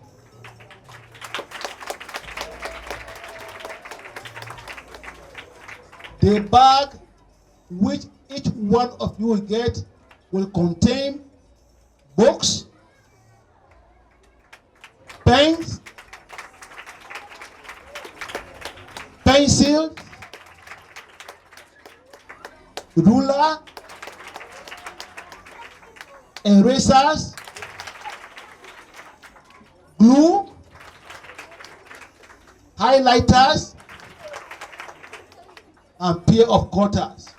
The bag which each one of you will get will contain books, pens, pencils, ruler, erasers, glue, highlighters, and pair of cutters.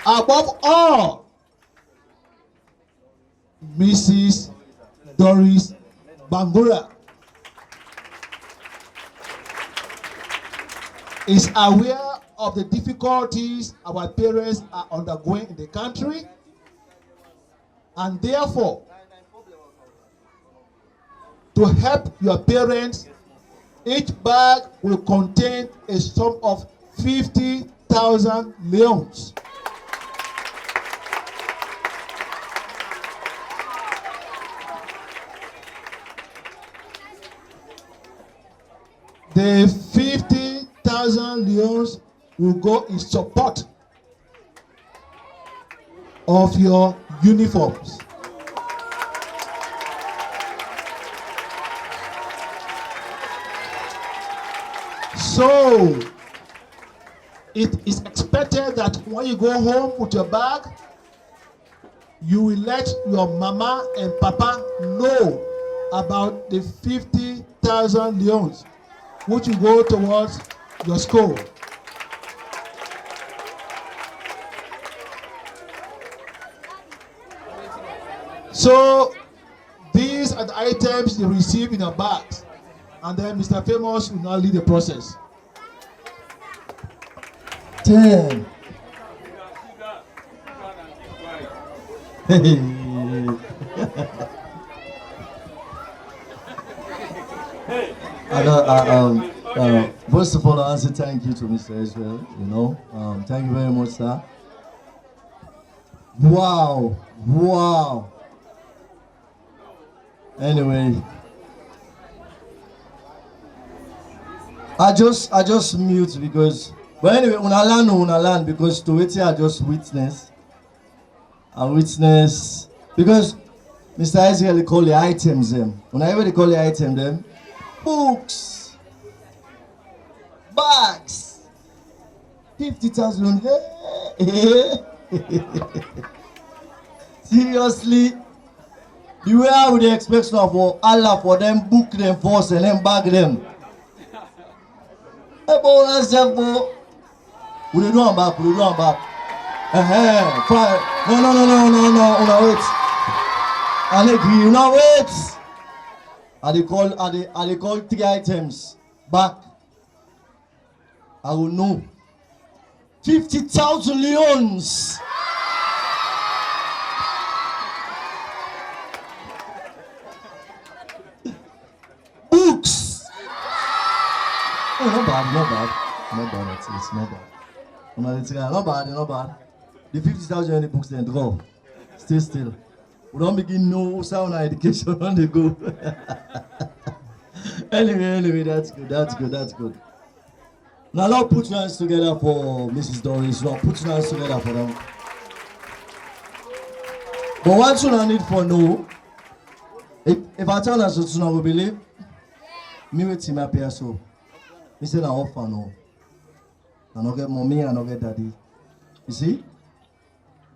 Above all, Mrs. Doris Bangura is aware of the difficulties our parents are undergoing in the country, and therefore, to help your parents, each bag will contain a sum of 50,000 leones. The 50,000 leones will go in support of your uniforms. So, it is expected that when you go home with your bag, you will let your mama and papa know about the 50,000 leones which will go towards your school. So, these are the items you receive in your bags, and then Mr. Famous will now lead the process. 10. First of all, I want to thank you to Mr. Israel. Thank you very much, sir. Wow. Anyway, I just mute because. But anyway, una learn because to wait here I just witness because Mr. Israel call the items them. Whenever they call the item them, books, bags, 50,000. Hey. Seriously, the way I would expect for Allah for them book them first and then bag them. Hey, boy, we don't know back. Fine. No, wait. I agree, wait. I they call 3 items back. I will know. 50,000 leones. Books. Oh, not bad. It's not bad. Not bad. The 50,000 any books then draw. Still. We don't begin no sound education on the go. Anyway, that's good. Now let's put your hands together for Mrs. Doris. Now put your hands together for them. But what you need for no, if I tell us to we believe, me with him up here so. Me say na offer no. I don't get mommy, I don't get daddy. You see?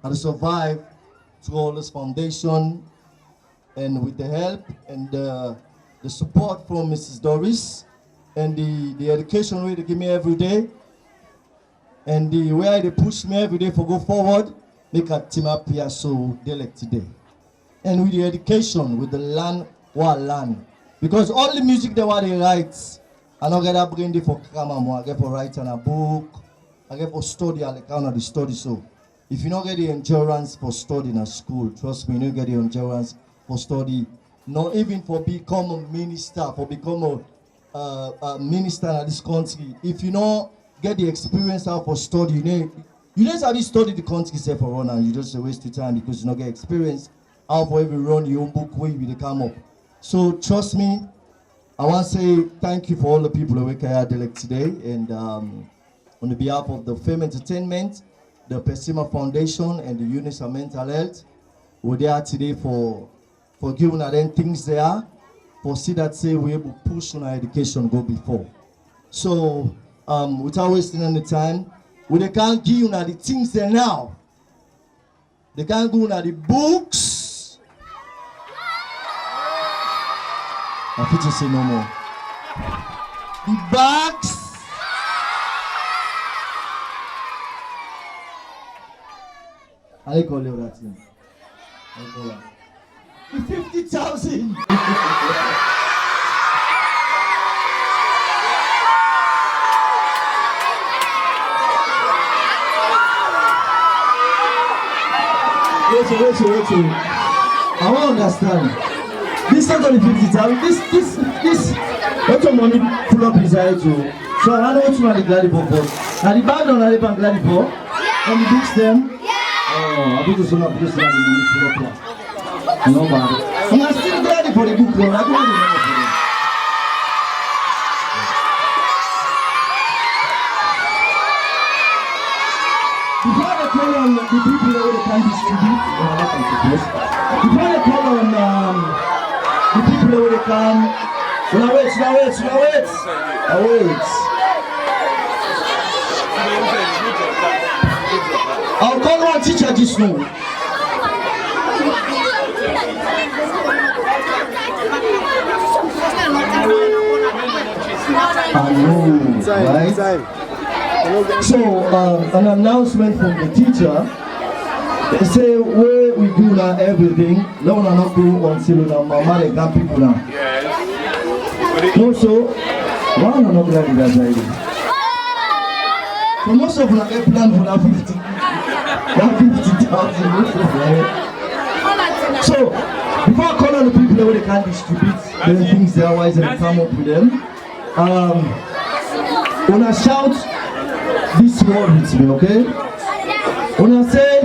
I survive through all this foundation and with the help and the support from Mrs. Doris and the education way they give me every day and the way they push me every day for go forward, make a team up here so they like today. And with the education, with the land, what land. Because all the music they want they write, I don't get that brain for grammar, I get for writing a book, I get for study, I count on the study. So if you don't get the endurance for studying at school, trust me, you don't get the endurance for study, not even for become a minister, for become a minister in this country. If you don't get the experience out for study, you just have to study the country self for run and you just waste your time because you don't get experience out for every run your own book way you come up. So trust me, I want to say thank you for all the people who work here today, and on the behalf of the Fame Entertainment, the Pesima Foundation, and the UNISA Mental Health, we're there today for for giving them things there, for see that say we able to push on our education go before. So without wasting any time, we they can't give you the things there now. They can't go to the books. I fit to say no more. The bags. I call you that thing. I call that. The 50,000. Wait. I won't understand. This not only 50,000. This. What your money pull up inside you. So I don't know what you want the gladi for. Now the bag don't have the gladi for. And the books them. Oh, I think it's not because the money pull up here. No bad. And I'm still gladi for the book though. I don't want the money for them. Before they call on the people that they can distribute, before they call on the people that they can, now wait. I'll call one teacher this now. I know, right? So, an announcement from the teacher. They say, where we do now everything, no one not do until now, mama, they got people now. Also, why am I not glad that I so most of them have planned for that 50,000. So, before I call on the people where they can distribute the things they are wise and come up with them, when I shout this word with me, okay? When I say,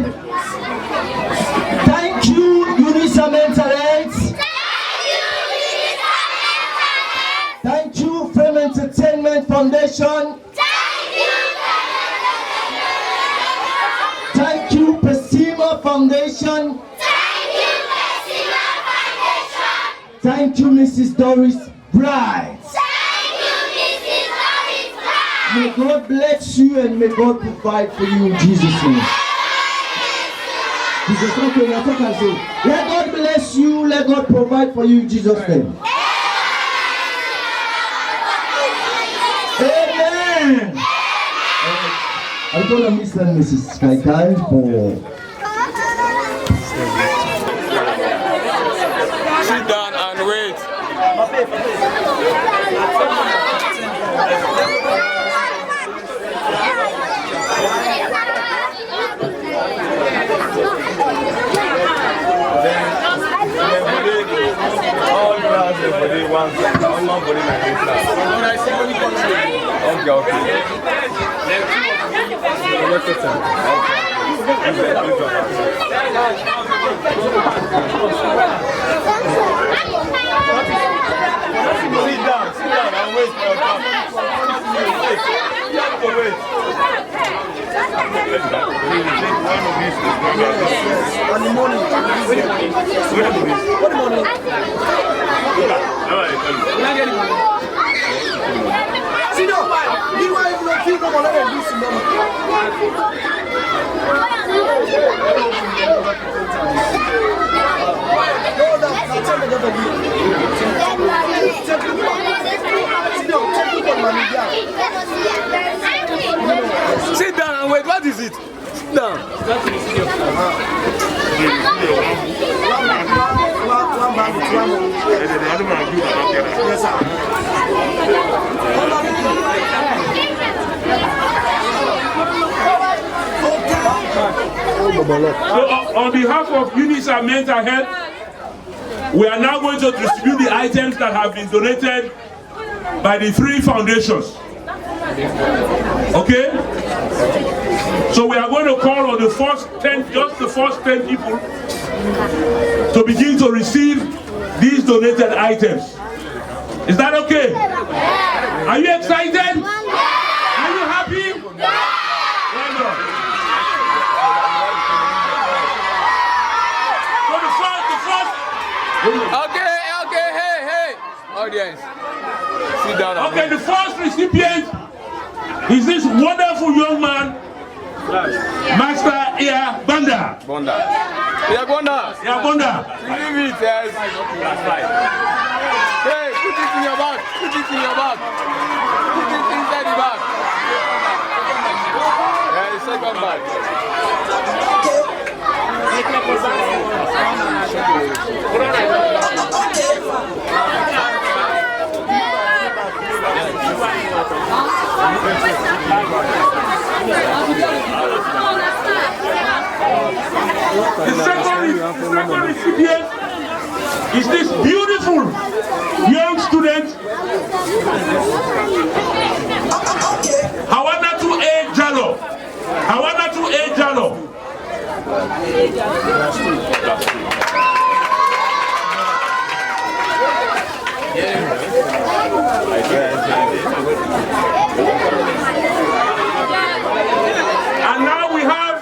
thank you, UNISA Mental Health. Thank you, Fame Entertainment Foundation. Thank you, Pesima Foundation. Thank you, Mrs. Doris Bright. May God bless you and may God provide for you in Jesus' name. Jesus, okay, now talk and say, let God bless you, let God provide for you in Jesus' name. Amen. I'm going to miss Mrs. Sky for... Sit down and wait. Sit down and wait for your turn. Wait. On the morning. What morning? Sit down. Meanwhile, if you don't feel normal, let them do some normal. Sit down and wait. What is it? Sit down. So, on behalf of UNISA Mental Health, we are now going to distribute the items that have been donated by the 3 foundations. Okay? So we are going to call on the first 10, just the first 10 people to begin to receive these donated items. Is that okay? Are you excited? Are you happy? Well done. So the Okay, hey. Audience. Sit down. Okay, the first recipient is this wonderful young man, Master Banda. Yeah, Bonda. Leave it, yes. Hey, put it in your bag. Put it inside the bag. Yeah, the second bag. The second recipient is this beautiful young student, Hawanatu A. Jalo. And now we have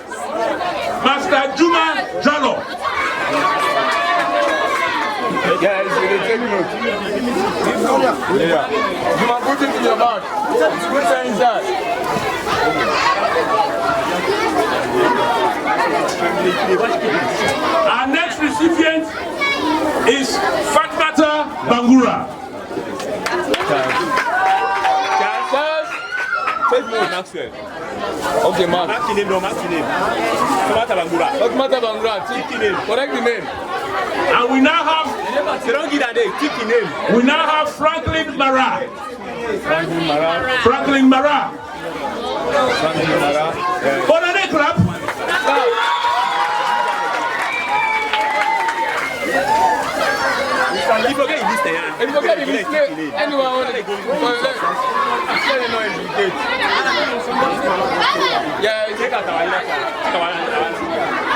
Master Juma Jalo. Yeah, it's really taking note. Yeah. You must put it in your bag. Put it inside. Our next recipient is Fatmata Bangura. Take me Maxwell. Okay, Mark. Mark your name. Fatmata Bangura. Correct the name. And we now have Franklin Mara. For the next clap. If you forget the list, anyone want to go?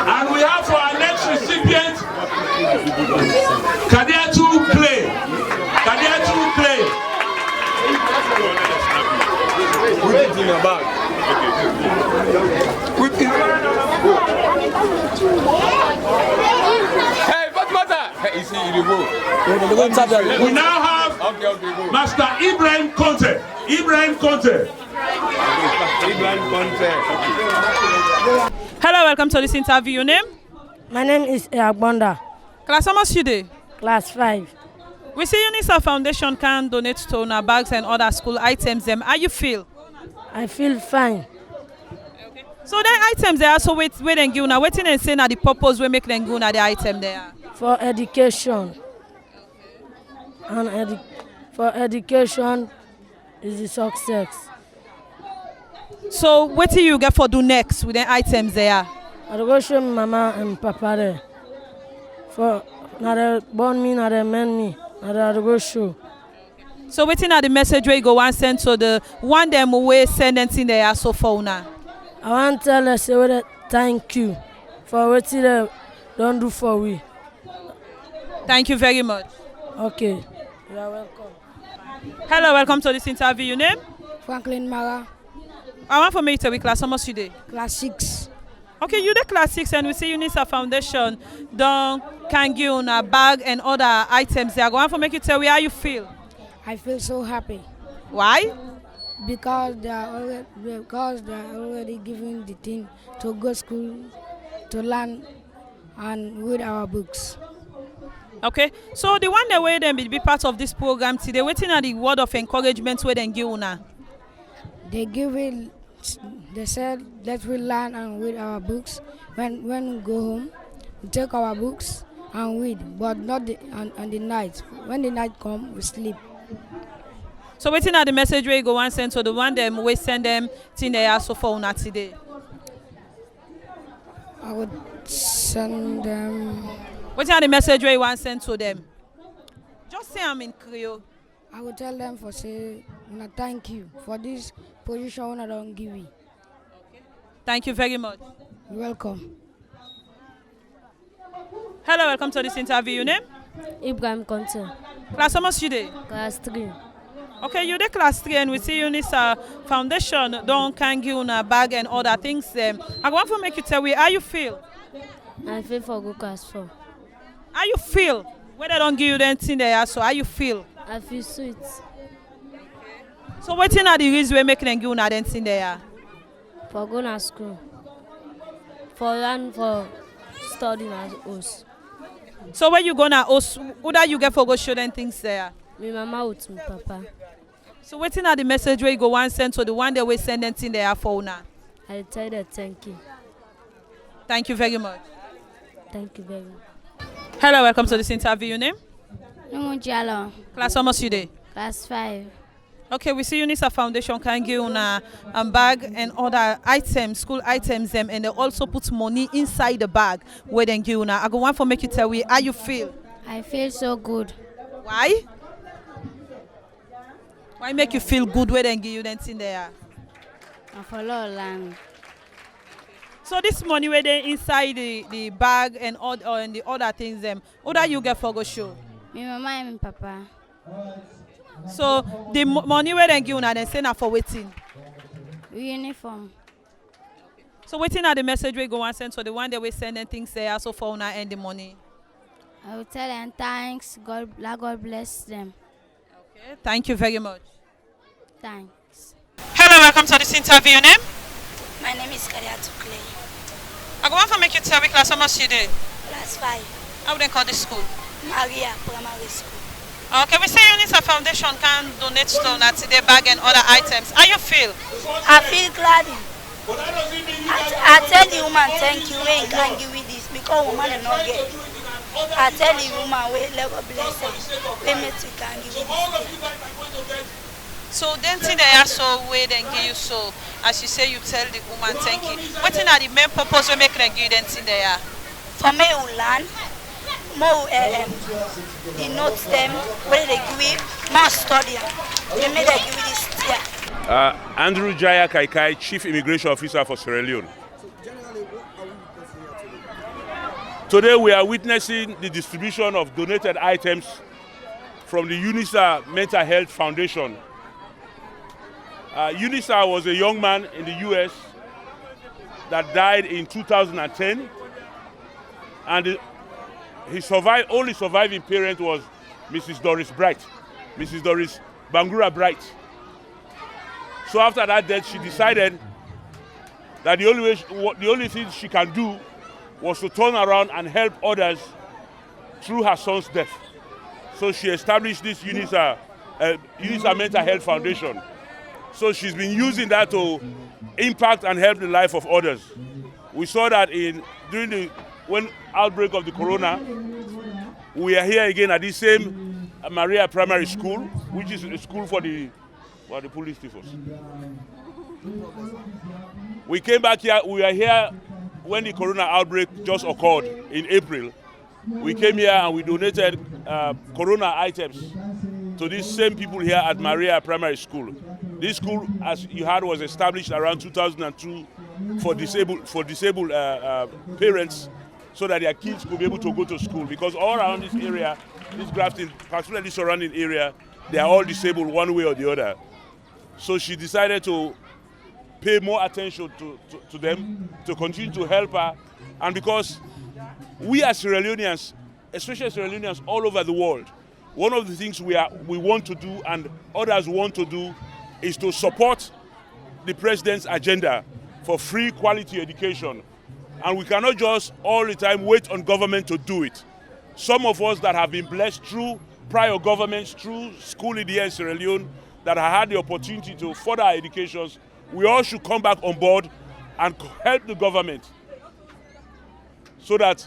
And we have for our next recipient, Kadiatu Clay. Put it in your bag. Put it. Hey, what matter? Hey, you see, you go. We now have Okay, go. Master Ibrahim Conte. Hello, welcome to this interview. Your name? My name is Agbonda. Class how much you dey? Class 5. We see UNISA Foundation can donate toner bags and other school items. How you feel? I feel fine. So then items there, so wait and give now. Waiting and saying that the purpose we make them go now the item there. For education. And for education is the success. So what do you get for do next with the items there? I go show mama and papa there. For now they born me, now they mend me, now they go show. So waiting at the message where you go and send to the one them way send anything there so far now. I want to tell us say thank you for what they don't do for we. Thank you very much. Okay. You are welcome. Hello, welcome to this interview. Your name? Franklin Mara. I want for me to be class how much you dey? Class 6. Okay, you the class 6 and we see UNISA Foundation don't can give you a bag and other items there. I want to make you tell me how you feel. I feel so happy. Why? Because they are already giving the thing to go school to learn and read our books. Okay, so the one that way them be part of this program today, waiting at the word of encouragement where they give una. They said let we learn and read our books. When we go home, we take our books and read, but not on the night. When the night come, we sleep. So waiting at the message where you go and send to the one them we send them till they are so for una today. I would send them. Waiting at the message where you want send to them. Just say I'm in Creole. I will tell them for say, thank you for this position I don't give you. Thank you very much. You're welcome. Hello, welcome to this interview. Your name? Ibrahim Conte. Class how much you dey? Class 3. Okay, you dey class 3 and we see UNISA Foundation don't can give you a bag and other things. I want to make you tell me how you feel. I feel for good class 4. How you feel? When they don't give you anything there, so how you feel? I feel sweet. So wetin are the reason wey make dem give una anything there? For going to school. For learn for studying as us. So when you go na host, who that you get for go show them things there? My mama with my papa. So wetin are the message wey you go wan send to the one day wey send anything there for una? I tell them thank you. Thank you very much. Thank you very much. Hello, welcome to this interview. Your name? Jalo. Class almost you dey? Class 5. Okay, we see UNISA Foundation can give una a bag and other items, school items them, and they also put money inside the bag where they give una. I go want for make you tell me how you feel. I feel so good. Why? Why make you feel good when they give you that thing there? I follow land. So this money where they inside the bag and all and the other things them, what that you get for go show? My mama and my papa. So the money where they give una, they say na for waiting. Uniform. So waiting are the message we go and send. So the one that we send and things there also for una and the money. I will tell them thanks. God bless them. Okay, thank you very much. Thanks. Hello, welcome to this interview. Your name? My name is Kariatu Clay. I go want to make you tell me class how much you did. Class 5. How would they call this school? Maria Primary School. Okay, we say UNISA Foundation can donate to the bag and other items. How you feel? I feel glad. I tell the woman thank you when you can give me this because woman is not get. I tell the woman we let God bless her. We make you can give me this. So then thing they also wait and give you so as you say you tell the woman thank you. What are the main purpose we make them give them thing they are? For me to learn more the notes them where they give me more study. We make them give me this year. Andrew Jaya Kaikai, Chief Immigration Officer for Sierra Leone. Today we are witnessing the distribution of donated items from the UNISA Mental Health Foundation. UNISA was a young man in the US that died in 2010, and his only surviving parent was Mrs. Doris Bright, Mrs. Doris Bangura Bright. So after that death, she decided that the only thing she can do was to turn around and help others through her son's death. So she established this UNISA Mental Health Foundation. So she's been using that to impact and help the life of others. We saw that during the outbreak of the corona, we are here again at this same Maria Primary School, which is a school for the police force. We came back here, we are here when the corona outbreak just occurred in April. We came here and we donated corona items to these same people here at Maria Primary School. This school, as you heard, was established around 2002 for disabled parents, so that their kids could be able to go to school. Because all around this area, this Grafton, particularly surrounding area, they are all disabled one way or the other. So she decided to pay more attention to them, to continue to help her. And because we as Sierra Leoneans, especially Sierra Leoneans all over the world, one of the things we want to do and others want to do is to support the president's agenda for free quality education. And we cannot just all the time wait on government to do it. Some of us that have been blessed through prior governments, through school in the in Sierra Leone, that have had the opportunity to further our educations, we all should come back on board and help the government so that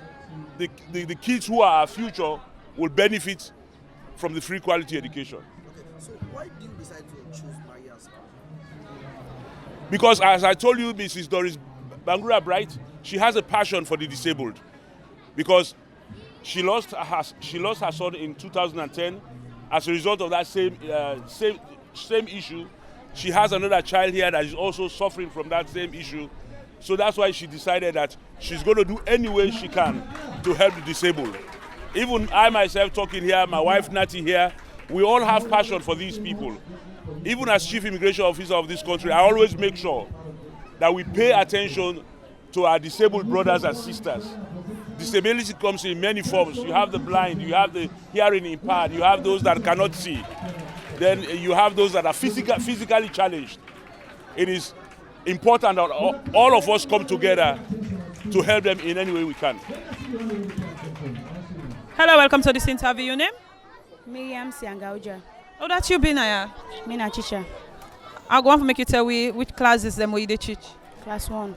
the kids who are our future will benefit from the free quality education. Okay, so why do you decide to choose Maria's school? Because as I told you, Mrs. Doris Bangura Bright, she has a passion for the disabled. Because she lost her son in 2010 as a result of that same issue. She has another child here that is also suffering from that same issue. So that's why she decided that she's going to do any way she can to help the disabled. Even I myself talking here, my wife Nati here, we all have passion for these people. Even as Chief Immigration Officer of this country, I always make sure that we pay attention to our disabled brothers and sisters. disability comes in many forms. You have the blind, you have the hearing impaired, you have those that cannot see. Then you have those that are physically challenged. It is important that all of us come together to help them in any way we can. Hello, welcome to this interview. Your name? Miriam Siangauja. Oh, that's you been here. Me na teacher. I go on to make you tell we which classes them we teach. Class 1.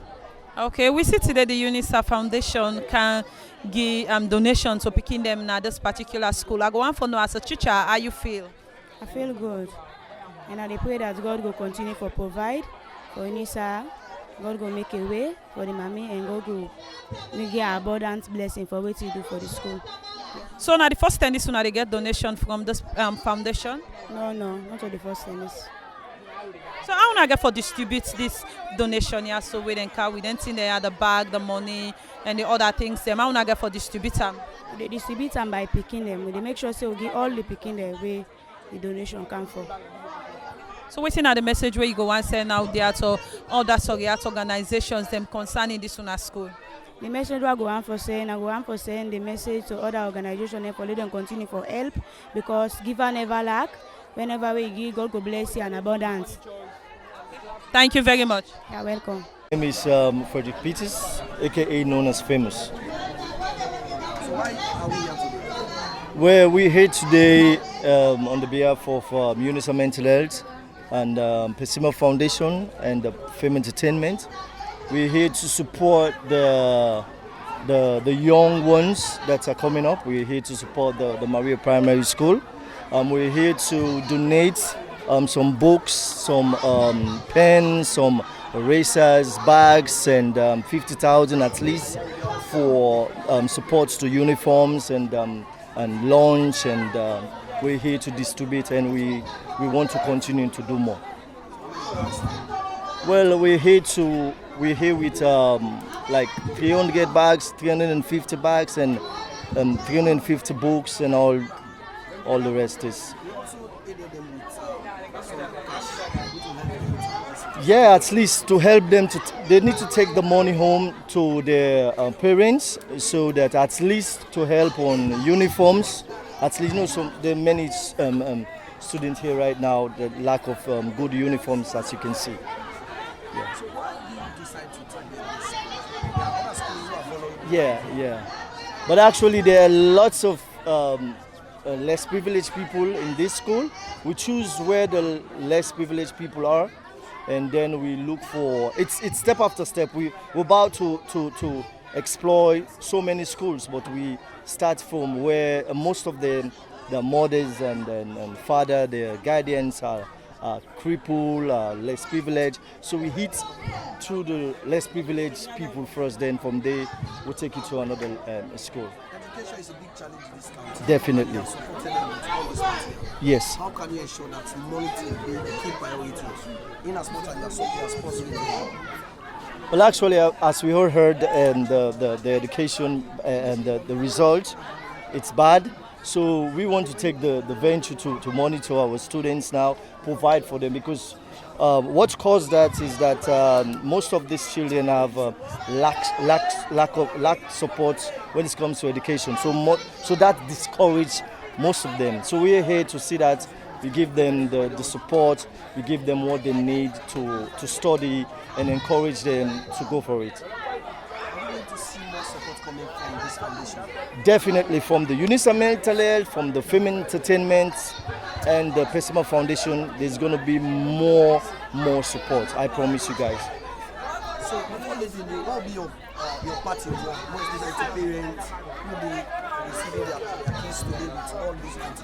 Okay, we see today the UNISA Foundation can give donation to picking them at this particular school. I go on for know as a teacher, how you feel? I feel good. And I pray that God will continue to provide for UNISA. God will make a way for the mommy and God will make an abundant blessing for what you do for the school. So now the first time this one they get donation from this foundation? No, not for the first time. So how I get for distribute this donation here so we then carry anything they have the bag, the money and the other things them. How I get for distribute them? They distribute them by picking them. They make sure we give all the picking the way the donation come from. So waiting at the message where you go and send out there to other organizations them concerning this one at school. The message I go on for saying the message to other organizations and for let them continue for help because giver never lack. Whenever we give, God will bless you in abundance. Thank you very much. You're welcome. My name is Frederick Peters, aka known as Famous. So why are we here today? Well, we're here today on the behalf of UNISA Mental Health and Pesima Foundation and the Film Entertainment. We're here to support the young ones that are coming up. We're here to support the Maria Primary School. We're here to donate some books, some pens, some erasers, bags, and 50,000 at least for supports to uniforms and lunch. And we're here to distribute, and we want to continue to do more. Well, we're here with like 300 bags, 350 bags, and 350 books, and all the rest is. Yeah, at least to help them they need to take the money home to their parents, so that at least to help on uniforms. At least, so there are many students here right now, the lack of good uniforms, as you can see. Yeah. So why did you decide to target this? Yeah. But actually, there are lots of less privileged people in this school. We choose where the less privileged people are, and then we look for. It's step after step. We're about to explore so many schools, but we start from where most of the mothers and father, their guardians are crippled, less privileged. So we hit through the less privileged people first. Then from there, we'll take you to another school. Education is a big challenge in this country. Definitely. Yes. How can you ensure that money will be a key priority in as much as you are sponsoring? Well, actually, as we all heard, the education and the result, it's bad. So we want to take the venture to monitor our students now, provide for them, because what caused that is that most of these children have lack support when it comes to education. So that discourages most of them. So we are here to see that we give them the support, we give them what they need to study, and encourage them to go for it. Are you going to see more support coming from this foundation? Definitely from the UNISA Mental Health, from the Film Entertainment, and the Pesima Foundation. There's going to be more support. I promise you guys. So before leaving, what will be your party? What is this to parents? Who will be receiving their kids today with all these things?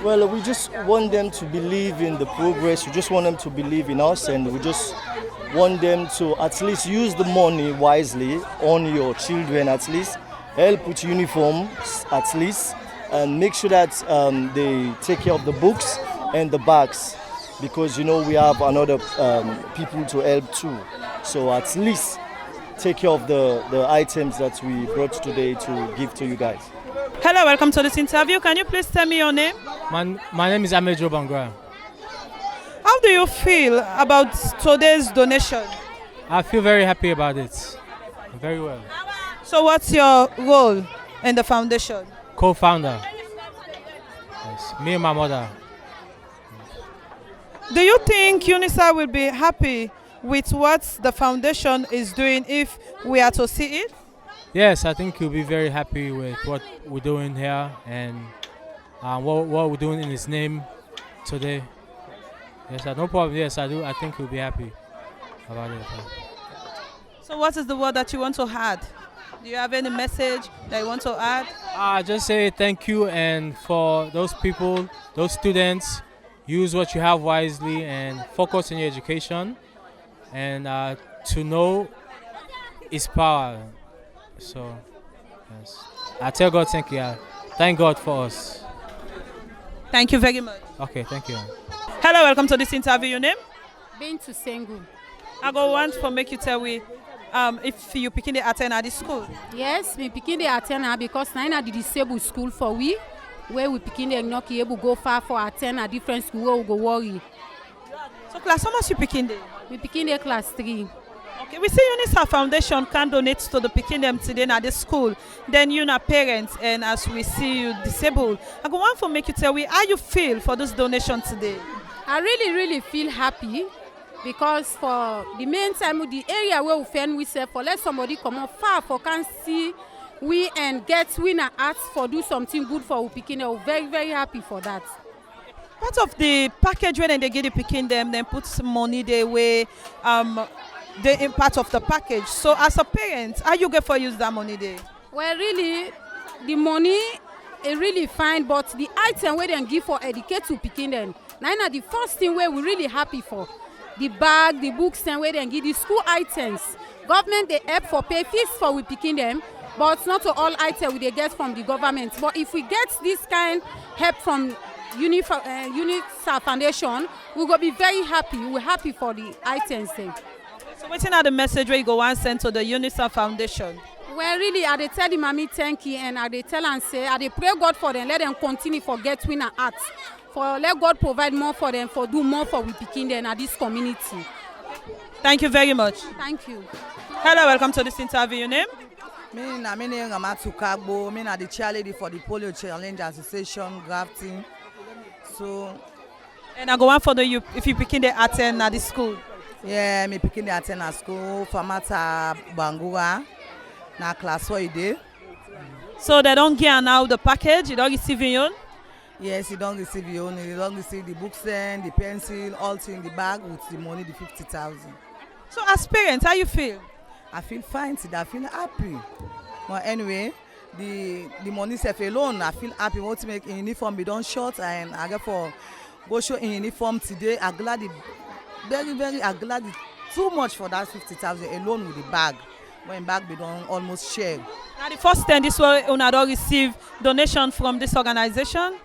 Well, we just want them to believe in the progress. We just want them to believe in us, and we just want them to at least use the money wisely on your children, at least help with uniforms, at least, and make sure that they take care of the books and the bags, because we have another people to help too. So at least take care of the items that we brought today to give to you guys. Hello, welcome to this interview. Can you please tell me your name? My name is Amejo Bangura. How do you feel about today's donation? I feel very happy about it. Very well. So what's your role in the foundation? Co-founder. Yes, me and my mother. Do you think UNISA will be happy with what the foundation is doing if we are to see it? Yes, I think he'll be very happy with what we're doing here and what we're doing in his name today. Yes, no problem. Yes, I do. I think he'll be happy about it. So what is the word that you want to add? Do you have any message that you want to add? Just say thank you, and for those people, those students, use what you have wisely and focus on your education, and to know is power. So, yes. I tell God thank you. Thank God for us. Thank you very much. Okay, thank you. Hello, welcome to this interview. Your name? Bintu Sengu. I go want to make you tell me if you picking the attend at the school. Yes, we picking the attend because now the disabled school for we, where we picking the not able go far for attend a different school where we go worry. So class, how much you picking there? We picking the class 3. Okay, we see UNISA Foundation can donate to the picking them today at the school. Then you know parents, and as we see you disabled, I go want to make you tell me how you feel for this donation today. I really feel happy because for the main time the area where we find we say for let somebody come up far for can see we and get winner arts for do something good for picking. We're very happy for that. Part of the package when they get the picking them, then put some money their way. The part of the package. So as a parent, how you get for use that money there? Well, really, the money is really fine, but the item where they give for educate to picking them. Now the first thing where we really happy for the bag, the books, and where they give the school items. Government they help for pay fees for we picking them, but not all items they get from the government. But if we get this kind help from UNISA Foundation, we will be very happy. We're happy for the items then. So what's the message where you go and send to the UNISA Foundation? Well, really, I dey tell the mommy thank you, and I dey tell and say, I dey pray God for them, let them continue for get winner arts, for let God provide more for them, for do more for we picking them at this community. Thank you very much. Thank you. Hello, welcome to this interview. Your name? Me name Ramatu Kagbo. Me na the chairlady for the Polio Challenge Association, Grafton. So. And I go on for the if you picking the attend at the school. Yeah, me picking the attend at school. Famata Bangura. Na class 4 day. So they don't get now the package. You don't receive your own. Yes, you don't receive your own. You don't receive the books and the pencil, all in the bag with the money, the 50,000. So as parents, how you feel? I feel fine today. I feel happy. But anyway, the money self alone, I feel happy. Want to make uniform be done short, and I get for go show in uniform today. I'm glad it, very I'm glad it too much for that 50,000 alone with the bag. When bag be done almost share. Now the first time this way una don receive donation from this organization.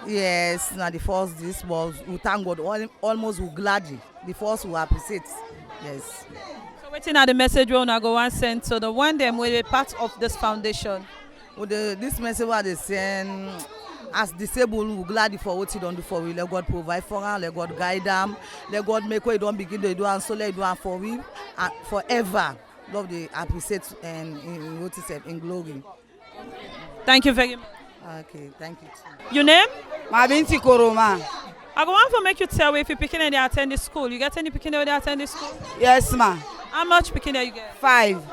Yes, now the first this was we thank God almost we gladly. The first we appreciate. Yes. So waiting at the message we una go and send to the one them will be part of this foundation. Well, this message what they send as disabled we gladly for what you don't do for we. Let God provide for them, let God guide them, let God make way don't begin to do and so let do and for we and forever. Love the appreciate and in what is in glory. Thank you very much. Okay, thank you too. Your name? Mabinti Koroma. I go want to make you tell me if you picking and they attend the school. You get any picking when they attend the school? Yes, ma. How much picking you get? 5.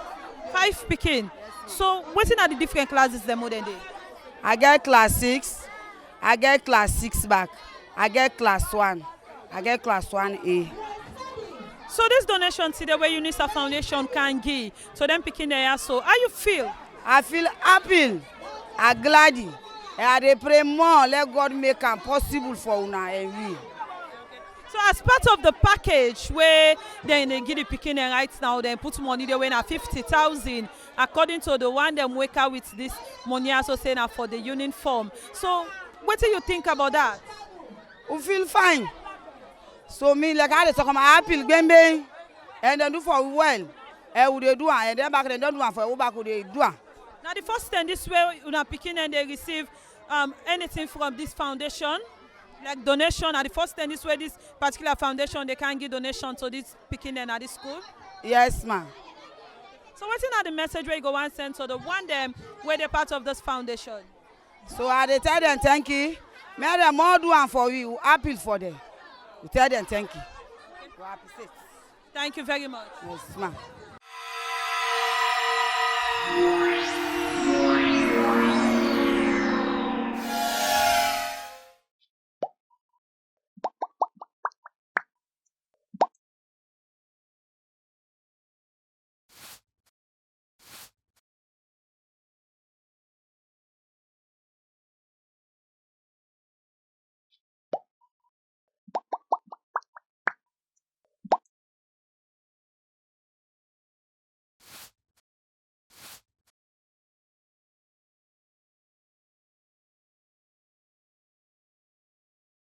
5 picking. So what's in the different classes them more than they? I get class 6. I get class 6 back. I get class 1. I get class 1A. So this donation today where UNISA Foundation can give to them picking there, so how you feel? I feel happy. I'm glad. I dey pray more. Let God make it possible for una and we. So as part of the package where they give the picking right now, they put money they win at 50,000 according to the one them wake up with this money also saying for the uniform. So what do you think about that? We feel fine. So me like I talk about happy Gembe and then do for well. And we do and then back then don't do for back they do. Now the first time this way una picking and they receive anything from this foundation, like donation. At the first time this way this particular foundation they can give donation to this picking and at this school. Yes, ma'am. So So what's not the message where you go and send to the one them where they're part of this foundation? So I dey tell them thank you. May them more do and for you. Happy for them. We tell them thank you. Thank you very much. Yes, ma'am.